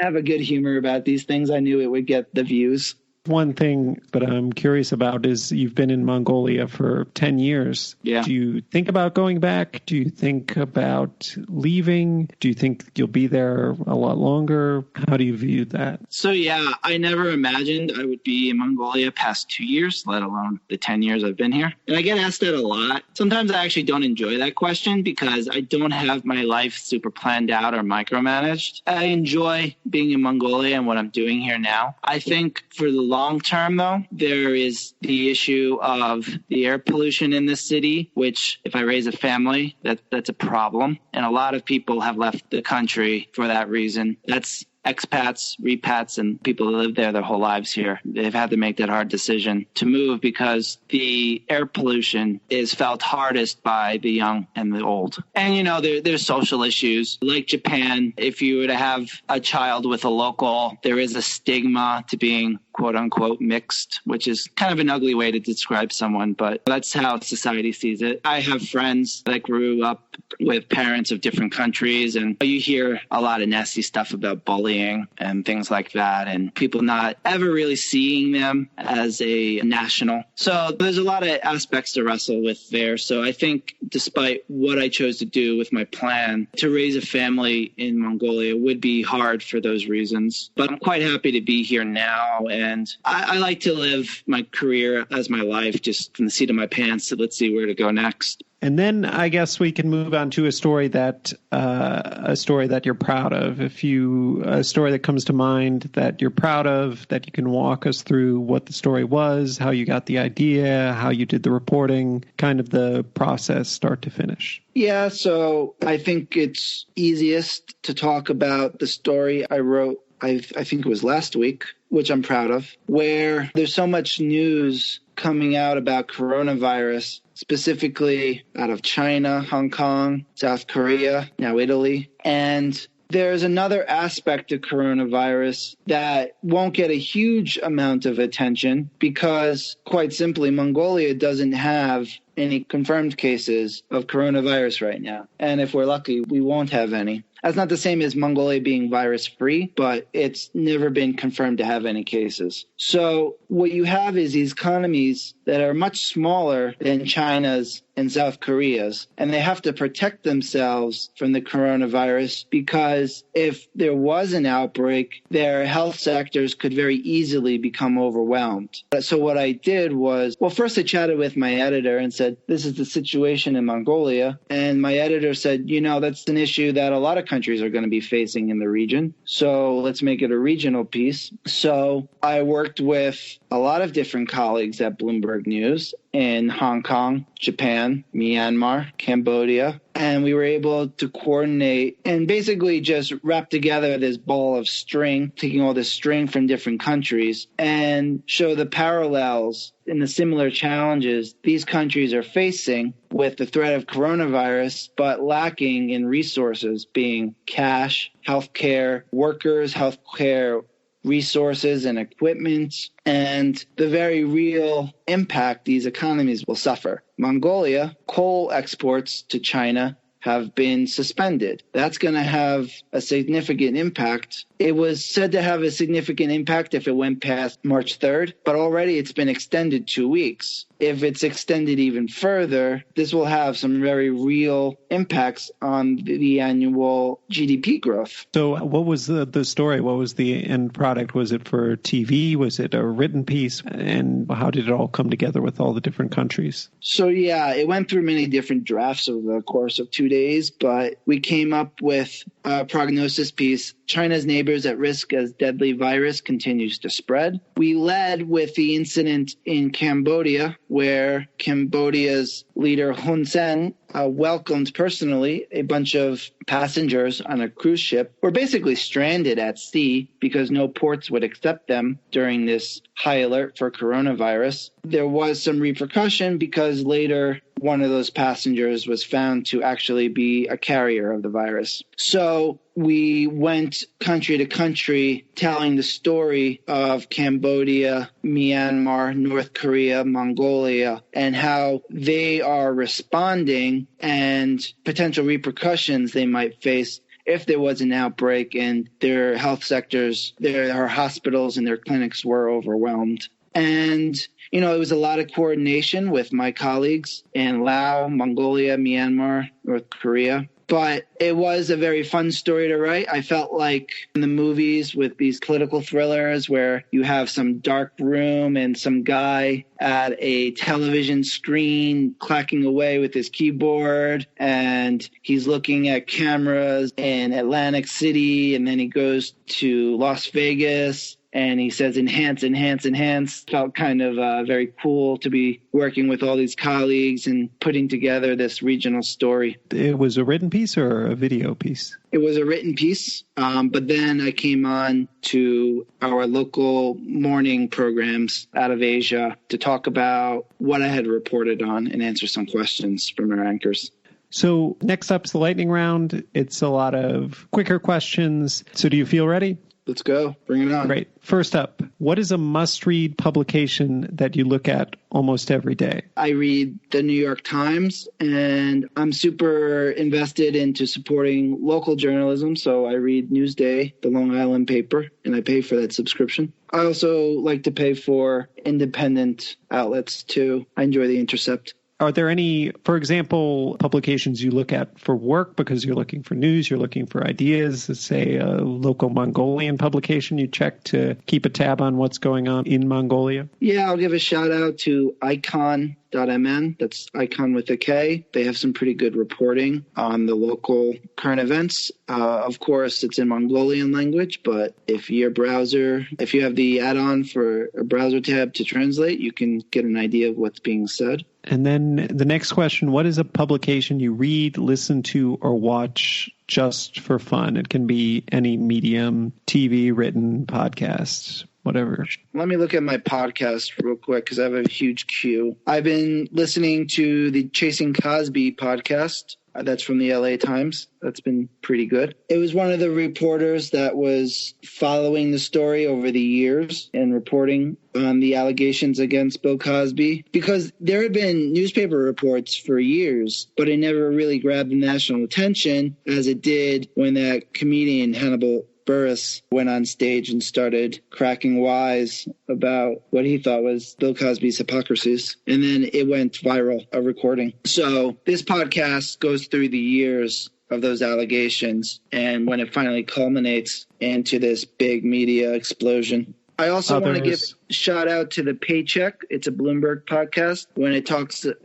have a good humor about these things. I knew it would get the views. One thing that I'm curious about is you've been in Mongolia for 10 years. Yeah. Do you think about going back? Do you think about leaving? Do you think you'll be there a lot longer? How do you view that? So, yeah, I never imagined I would be in Mongolia past 2 years, let alone the 10 years I've been here. And I get asked that a lot. Sometimes I actually don't enjoy that question because I don't have my life super planned out or micromanaged. I enjoy being in Mongolia and what I'm doing here now. I think for the long term, though, there is the issue of the air pollution in this city, which if I raise a family, that's a problem. And a lot of people have left the country for that reason. That's expats, repats, and people who live there their whole lives here. They've had to make that hard decision to move because the air pollution is felt hardest by the young and the old. And, there's social issues. Like Japan, if you were to have a child with a local, there is a stigma to being quote unquote mixed, which is kind of an ugly way to describe someone, but that's how society sees it. I have friends that grew up with parents of different countries, and you hear a lot of nasty stuff about bullying and things like that, and people not ever really seeing them as a national. So there's a lot of aspects to wrestle with there. So I think despite what I chose to do with my plan, to raise a family in Mongolia would be hard for those reasons. But I'm quite happy to be here now. And I like to live my career as my life, just from the seat of my pants. So let's see where to go next. And then I guess we can move on to a story that you're proud of. A story that comes to mind that you're proud of, that you can walk us through what the story was, how you got the idea, how you did the reporting, kind of the process start to finish. Yeah, so I think it's easiest to talk about the story I wrote, I think it was last week, which I'm proud of, where there's so much news coming out about coronavirus, specifically out of China, Hong Kong, South Korea, now Italy. And there's another aspect of coronavirus that won't get a huge amount of attention because, quite simply, Mongolia doesn't have any confirmed cases of coronavirus right now. And if we're lucky, we won't have any. That's not the same as Mongolia being virus-free, but it's never been confirmed to have any cases. So what you have is these economies that are much smaller than China's and South Korea's, and they have to protect themselves from the coronavirus because if there was an outbreak, their health sectors could very easily become overwhelmed. So what I did was, well, first I chatted with my editor and said, this is the situation in Mongolia. And my editor said, that's an issue that a lot of countries are going to be facing in the region. So let's make it a regional piece. So I worked with a lot of different colleagues at Bloomberg News in Hong Kong, Japan, Myanmar, Cambodia, and we were able to coordinate and basically just wrap together this ball of string, taking all this string from different countries and show the parallels in the similar challenges these countries are facing with the threat of coronavirus, but lacking in resources, being cash, healthcare workers, healthcare resources and equipment, and the very real impact these economies will suffer. Mongolia, coal exports to China have been suspended. That's going to have a significant impact. It was said to have a significant impact if it went past March 3rd, but already it's been extended 2 weeks. If it's extended even further, this will have some very real impacts on the annual GDP growth. So what was the story? What was the end product? Was it for TV? Was it a written piece? And how did it all come together with all the different countries? So yeah, it went through many different drafts over the course of 2 days, but we came up with a prognosis piece, China's neighbors at risk as deadly virus continues to spread. We led with the incident in Cambodia, where Cambodia's leader Hun Sen welcomed personally a bunch of passengers on a cruise ship who were basically stranded at sea because no ports would accept them during this high alert for coronavirus. There was some repercussion because later one of those passengers was found to actually be a carrier of the virus. So we went country to country telling the story of Cambodia, Myanmar, North Korea, Mongolia, and how they are responding and potential repercussions they might face if there was an outbreak and their health sectors, their hospitals and their clinics were overwhelmed. And it was a lot of coordination with my colleagues in Laos, Mongolia, Myanmar, North Korea. But it was a very fun story to write. I felt like in the movies with these political thrillers where you have some dark room and some guy at a television screen clacking away with his keyboard, and he's looking at cameras in Atlantic City, and then he goes to Las Vegas and he says, enhance, enhance, enhance. Felt kind of very cool to be working with all these colleagues and putting together this regional story. It was a written piece or a video piece? It was a written piece, but then I came on to our local morning programs out of Asia to talk about what I had reported on and answer some questions from our anchors. So next up's the lightning round. It's a lot of quicker questions. So do you feel ready? Let's go. Bring it on. Great. First up, what is a must-read publication that you look at almost every day? I read the New York Times, and I'm super invested into supporting local journalism, so I read Newsday, the Long Island paper, and I pay for that subscription. I also like to pay for independent outlets, too. I enjoy The Intercept. Are there any, for example, publications you look at for work because you're looking for news, you're looking for ideas, say a local Mongolian publication you check to keep a tab on what's going on in Mongolia? Yeah, I'll give a shout out to icon.mn. That's icon with a K. They have some pretty good reporting on the local current events. Of course, it's in Mongolian language, but if you have the add-on for a browser tab to translate, you can get an idea of what's being said. And then the next question, what is a publication you read, listen to, or watch just for fun? It can be any medium, TV, written, podcasts. whatever. Let me look at my podcast real quick because I have a huge queue. I've been listening to the Chasing Cosby podcast. That's from the LA Times. That's been pretty good. It was one of the reporters that was following the story over the years and reporting on the allegations against Bill Cosby, because there had been newspaper reports for years, but it never really grabbed the national attention as it did when that comedian Hannibal Buress went on stage and started cracking wise about what he thought was Bill Cosby's hypocrisies. And then it went viral, a recording. So this podcast goes through the years of those allegations, and when it finally culminates into this big media explosion. I also want to give a shout out to The Paycheck. It's a Bloomberg podcast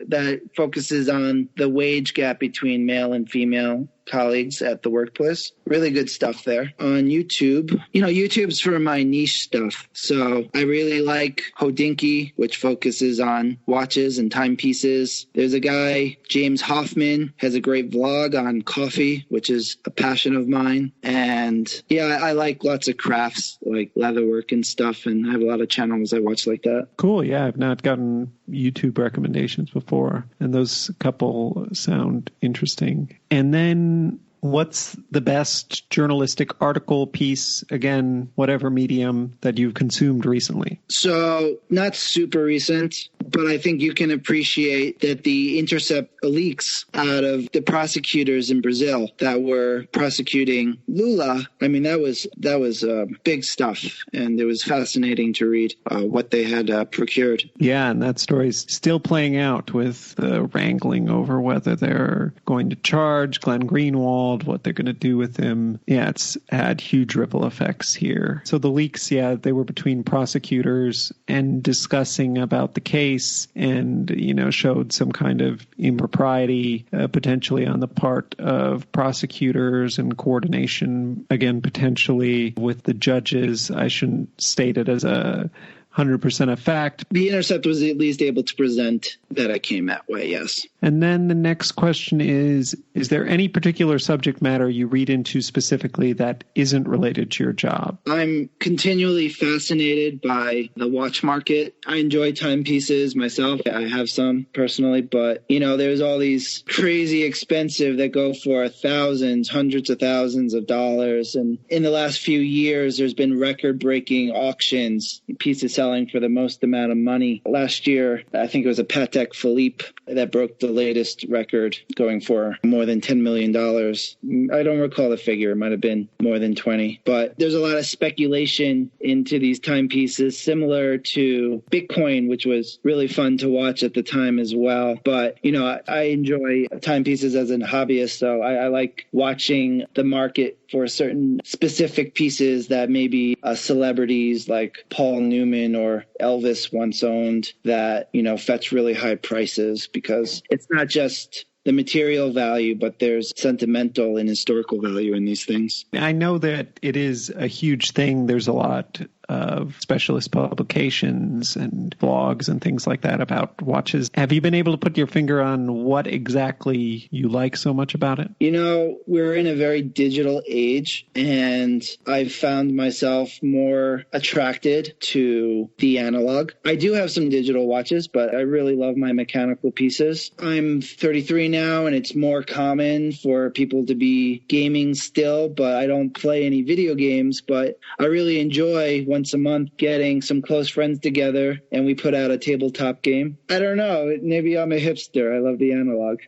that focuses on the wage gap between male and female colleagues at the workplace. Really good stuff there. On YouTube, YouTube's for my niche stuff. So I really like Hodinkee, which focuses on watches and timepieces. There's a guy, James Hoffman, has a great vlog on coffee, which is a passion of mine. And I like lots of crafts like leatherwork and stuff. And I have a lot of channels I watch like that. Cool. Yeah, I've not gotten YouTube recommendations before, and those couple sound interesting. And then what's the best journalistic article, piece, again, whatever medium, that you've consumed recently? So not super recent, but I think you can appreciate that the Intercept leaks out of the prosecutors in Brazil that were prosecuting Lula. I mean, that was big stuff, and it was fascinating to read what they had procured. Yeah, and that story's still playing out with the wrangling over whether they're going to charge Glenn Greenwald, what they're going to do with him. Yeah, it's had huge ripple effects here. So the leaks, they were between prosecutors and discussing about the case, and, showed some kind of impropriety potentially on the part of prosecutors and coordination, again, potentially with the judges. I shouldn't state it as 100% a fact. The Intercept was at least able to present that it came that way, yes. And then the next question is there any particular subject matter you read into specifically that isn't related to your job? I'm continually fascinated by the watch market. I enjoy timepieces myself. I have some personally, but, there's all these crazy expensive that go for thousands, hundreds of thousands of dollars. And in the last few years, there's been record-breaking auctions, pieces selling for the most amount of money. Last year, I think it was a Patek Philippe that broke the latest record, going for more than $10 million. I don't recall the figure. It might have been more than 20. But there's a lot of speculation into these timepieces, similar to Bitcoin, which was really fun to watch at the time as well. But, I enjoy timepieces as a hobbyist, so I like watching the market for certain specific pieces that maybe celebrities like Paul Newman or Elvis once owned that, fetch really high prices, because it's not just the material value, but there's sentimental and historical value in these things. I know that it is a huge thing. There's a lot of specialist publications and blogs and things like that about watches. Have you been able to put your finger on what exactly you like so much about it? We're in a very digital age, and I've found myself more attracted to the analog. I do have some digital watches, but I really love my mechanical pieces. I'm 33 now, and it's more common for people to be gaming still, but I don't play any video games. But I really enjoy once a month getting some close friends together and we put out a tabletop game. I don't know. Maybe I'm a hipster. I love the analog.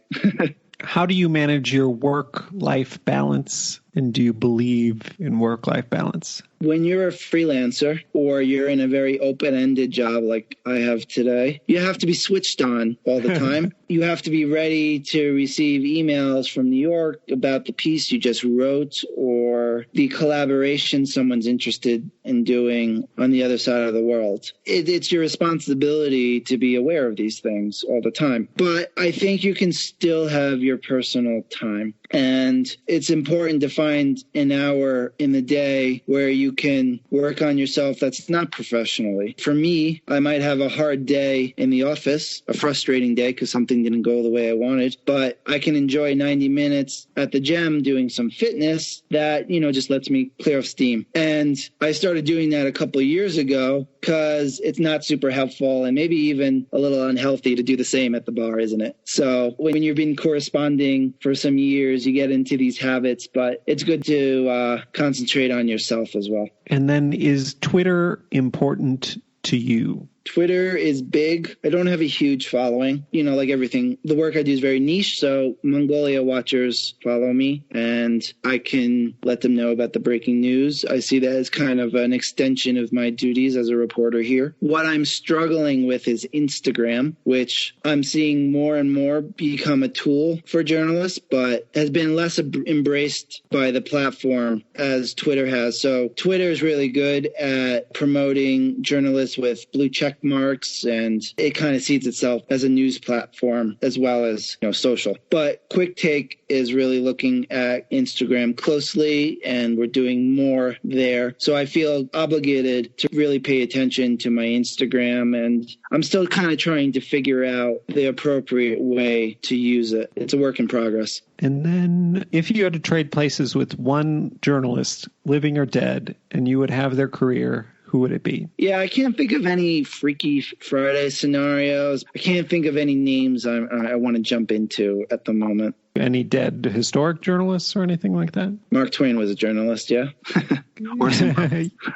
How do you manage your work-life balance, and do you believe in work-life balance? When you're a freelancer or you're in a very open-ended job like I have today, you have to be switched on all the time. You have to be ready to receive emails from New York about the piece you just wrote or the collaboration someone's interested in doing on the other side of the world. It's your responsibility to be aware of these things all the time. But I think you can still have your personal time. And it's important to find an hour in the day where you can work on yourself that's not professionally. For me, I might have a hard day in the office, a frustrating day because something didn't go the way I wanted, but I can enjoy 90 minutes at the gym doing some fitness that, just lets me clear off steam. And I started doing that a couple of years ago because it's not super helpful and maybe even a little unhealthy to do the same at the bar, isn't it? So when you've been corresponding for some years, you get into these habits, but it's good to concentrate on yourself as well. And then is Twitter important to you? Twitter is big. I don't have a huge following. Like everything, the work I do is very niche. So Mongolia watchers follow me and I can let them know about the breaking news. I see that as kind of an extension of my duties as a reporter here. What I'm struggling with is Instagram, which I'm seeing more and more become a tool for journalists, but has been less embraced by the platform as Twitter has. So Twitter is really good at promoting journalists with blue check marks, and it kind of sees itself as a news platform as well as social. But Quick Take is really looking at Instagram closely, and we're doing more there. So I feel obligated to really pay attention to my Instagram, and I'm still kind of trying to figure out the appropriate way to use it. It's a work in progress. And then if you had to trade places with one journalist, living or dead, and you would have their career, who would it be? Yeah, I can't think of any Freaky Friday scenarios. I can't think of any names I want to jump into at the moment. Any dead historic journalists or anything like that? Mark Twain was a journalist, yeah.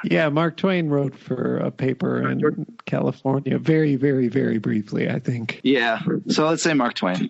Yeah, Mark Twain wrote for a paper in California very, very, very briefly, I think. Yeah, so let's say Mark Twain.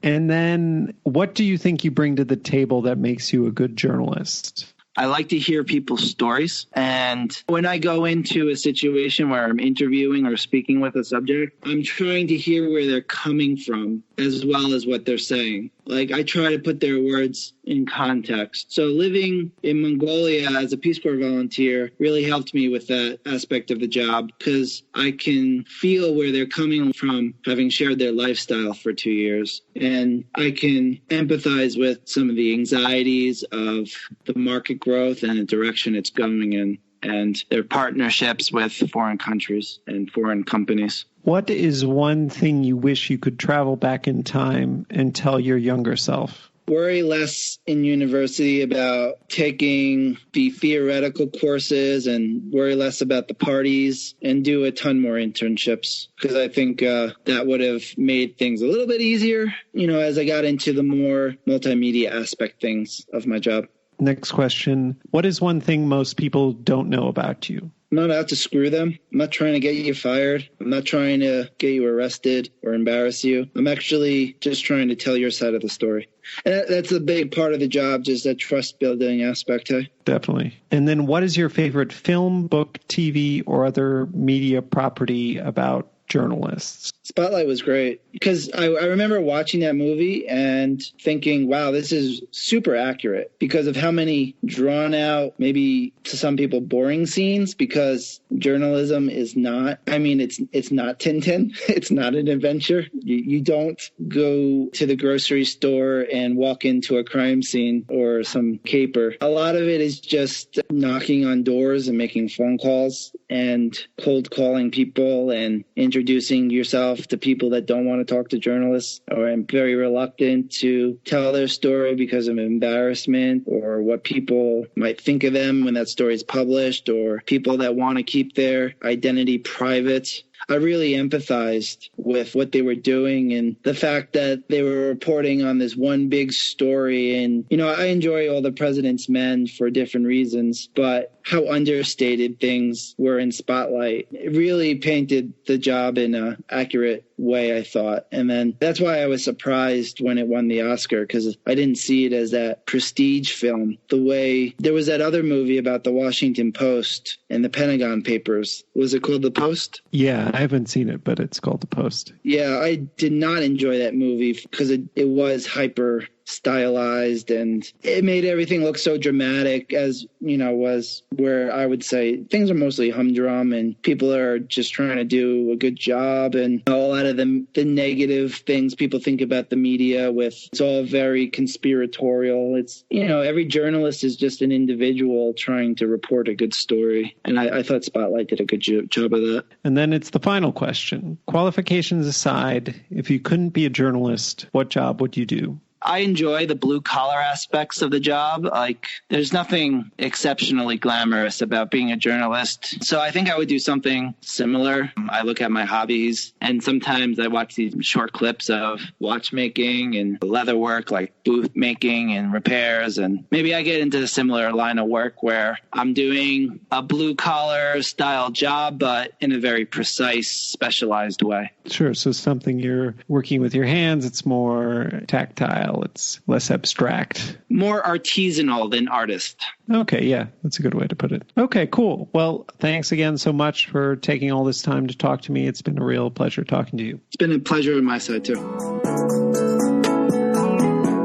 And then what do you think you bring to the table that makes you a good journalist? I like to hear people's stories. And when I go into a situation where I'm interviewing or speaking with a subject, I'm trying to hear where they're coming from as well as what they're saying. Like, I try to put their words in context. So living in Mongolia as a Peace Corps volunteer really helped me with that aspect of the job because I can feel where they're coming from, having shared their lifestyle for 2 years. And I can empathize with some of the anxieties of the market growth and the direction it's going in, and their partnerships with foreign countries and foreign companies. What is one thing you wish you could travel back in time and tell your younger self? Worry less in university about taking the theoretical courses and worry less about the parties and do a ton more internships because I think that would have made things a little bit easier, as I got into the more multimedia aspect things of my job. Next question. What is one thing most people don't know about you? I'm not out to screw them. I'm not trying to get you fired. I'm not trying to get you arrested or embarrass you. I'm actually just trying to tell your side of the story. And that's a big part of the job, just that trust building aspect. Definitely. And then what is your favorite film, book, TV, or other media property about journalists? Spotlight was great because I remember watching that movie and thinking, wow, this is super accurate because of how many drawn out, maybe to some people boring scenes, because journalism is not, it's not Tintin. It's not an adventure. You don't go to the grocery store and walk into a crime scene or some caper. A lot of it is just knocking on doors and making phone calls and cold calling people and introducing yourself to people that don't want to talk to journalists or are very reluctant to tell their story because of embarrassment or what people might think of them when that story is published, or people that want to keep their identity private. I really empathized with what they were doing and the fact that they were reporting on this one big story. And, I enjoy All the President's Men for different reasons, but how understated things were in Spotlight, it really painted the job in an accurate way, I thought. And then that's why I was surprised when it won the Oscar, because I didn't see it as that prestige film. The way there was that other movie about the Washington Post and the Pentagon Papers. Was it called The Post? Yeah, I haven't seen it, but it's called The Post. Yeah, I did not enjoy that movie because it was hyper stylized, and it made everything look so dramatic, as, was where I would say things are mostly humdrum and people are just trying to do a good job. And a lot of the negative things people think about the media it's all very conspiratorial. It's, every journalist is just an individual trying to report a good story. And I thought Spotlight did a good job of that. And then it's the final question. Qualifications aside, if you couldn't be a journalist, what job would you do? I enjoy the blue collar aspects of the job. Like, there's nothing exceptionally glamorous about being a journalist. So I think I would do something similar. I look at my hobbies, and sometimes I watch these short clips of watchmaking and leather work, like booth making and repairs. And maybe I get into a similar line of work where I'm doing a blue collar style job, but in a very precise, specialized way. Sure. So something you're working with your hands, it's more tactile. It's less abstract. More artisanal than artist. Okay, yeah, that's a good way to put it. Okay, cool. Well, thanks again so much for taking all this time to talk to me. It's been a real pleasure talking to you. It's been a pleasure on my side, too.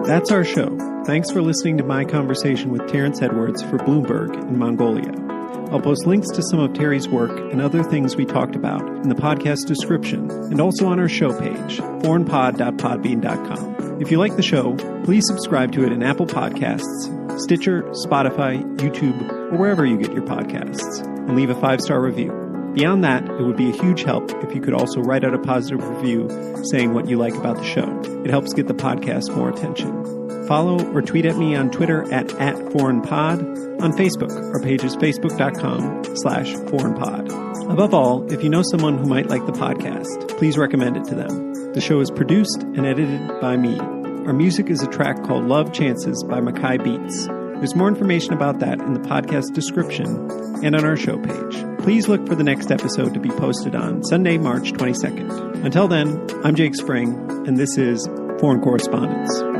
That's our show. Thanks for listening to my conversation with Terrence Edwards for Bloomberg in Mongolia. I'll post links to some of Terry's work and other things we talked about in the podcast description and also on our show page, foreignpod.podbean.com. If you like the show, please subscribe to it in Apple Podcasts, Stitcher, Spotify, YouTube, or wherever you get your podcasts, and leave a 5-star review. Beyond that, it would be a huge help if you could also write out a positive review saying what you like about the show. It helps get the podcast more attention. Follow or tweet at me on Twitter at @foreignpod. On Facebook, our page is facebook.com/foreignpod. Above all, if you know someone who might like the podcast, please recommend it to them. The show is produced and edited by me. Our music is a track called Love Chances by Mackay Beats. There's more information about that in the podcast description and on our show page. Please look for the next episode to be posted on Sunday, March 22nd. Until then, I'm Jake Spring, and this is Foreign Correspondence.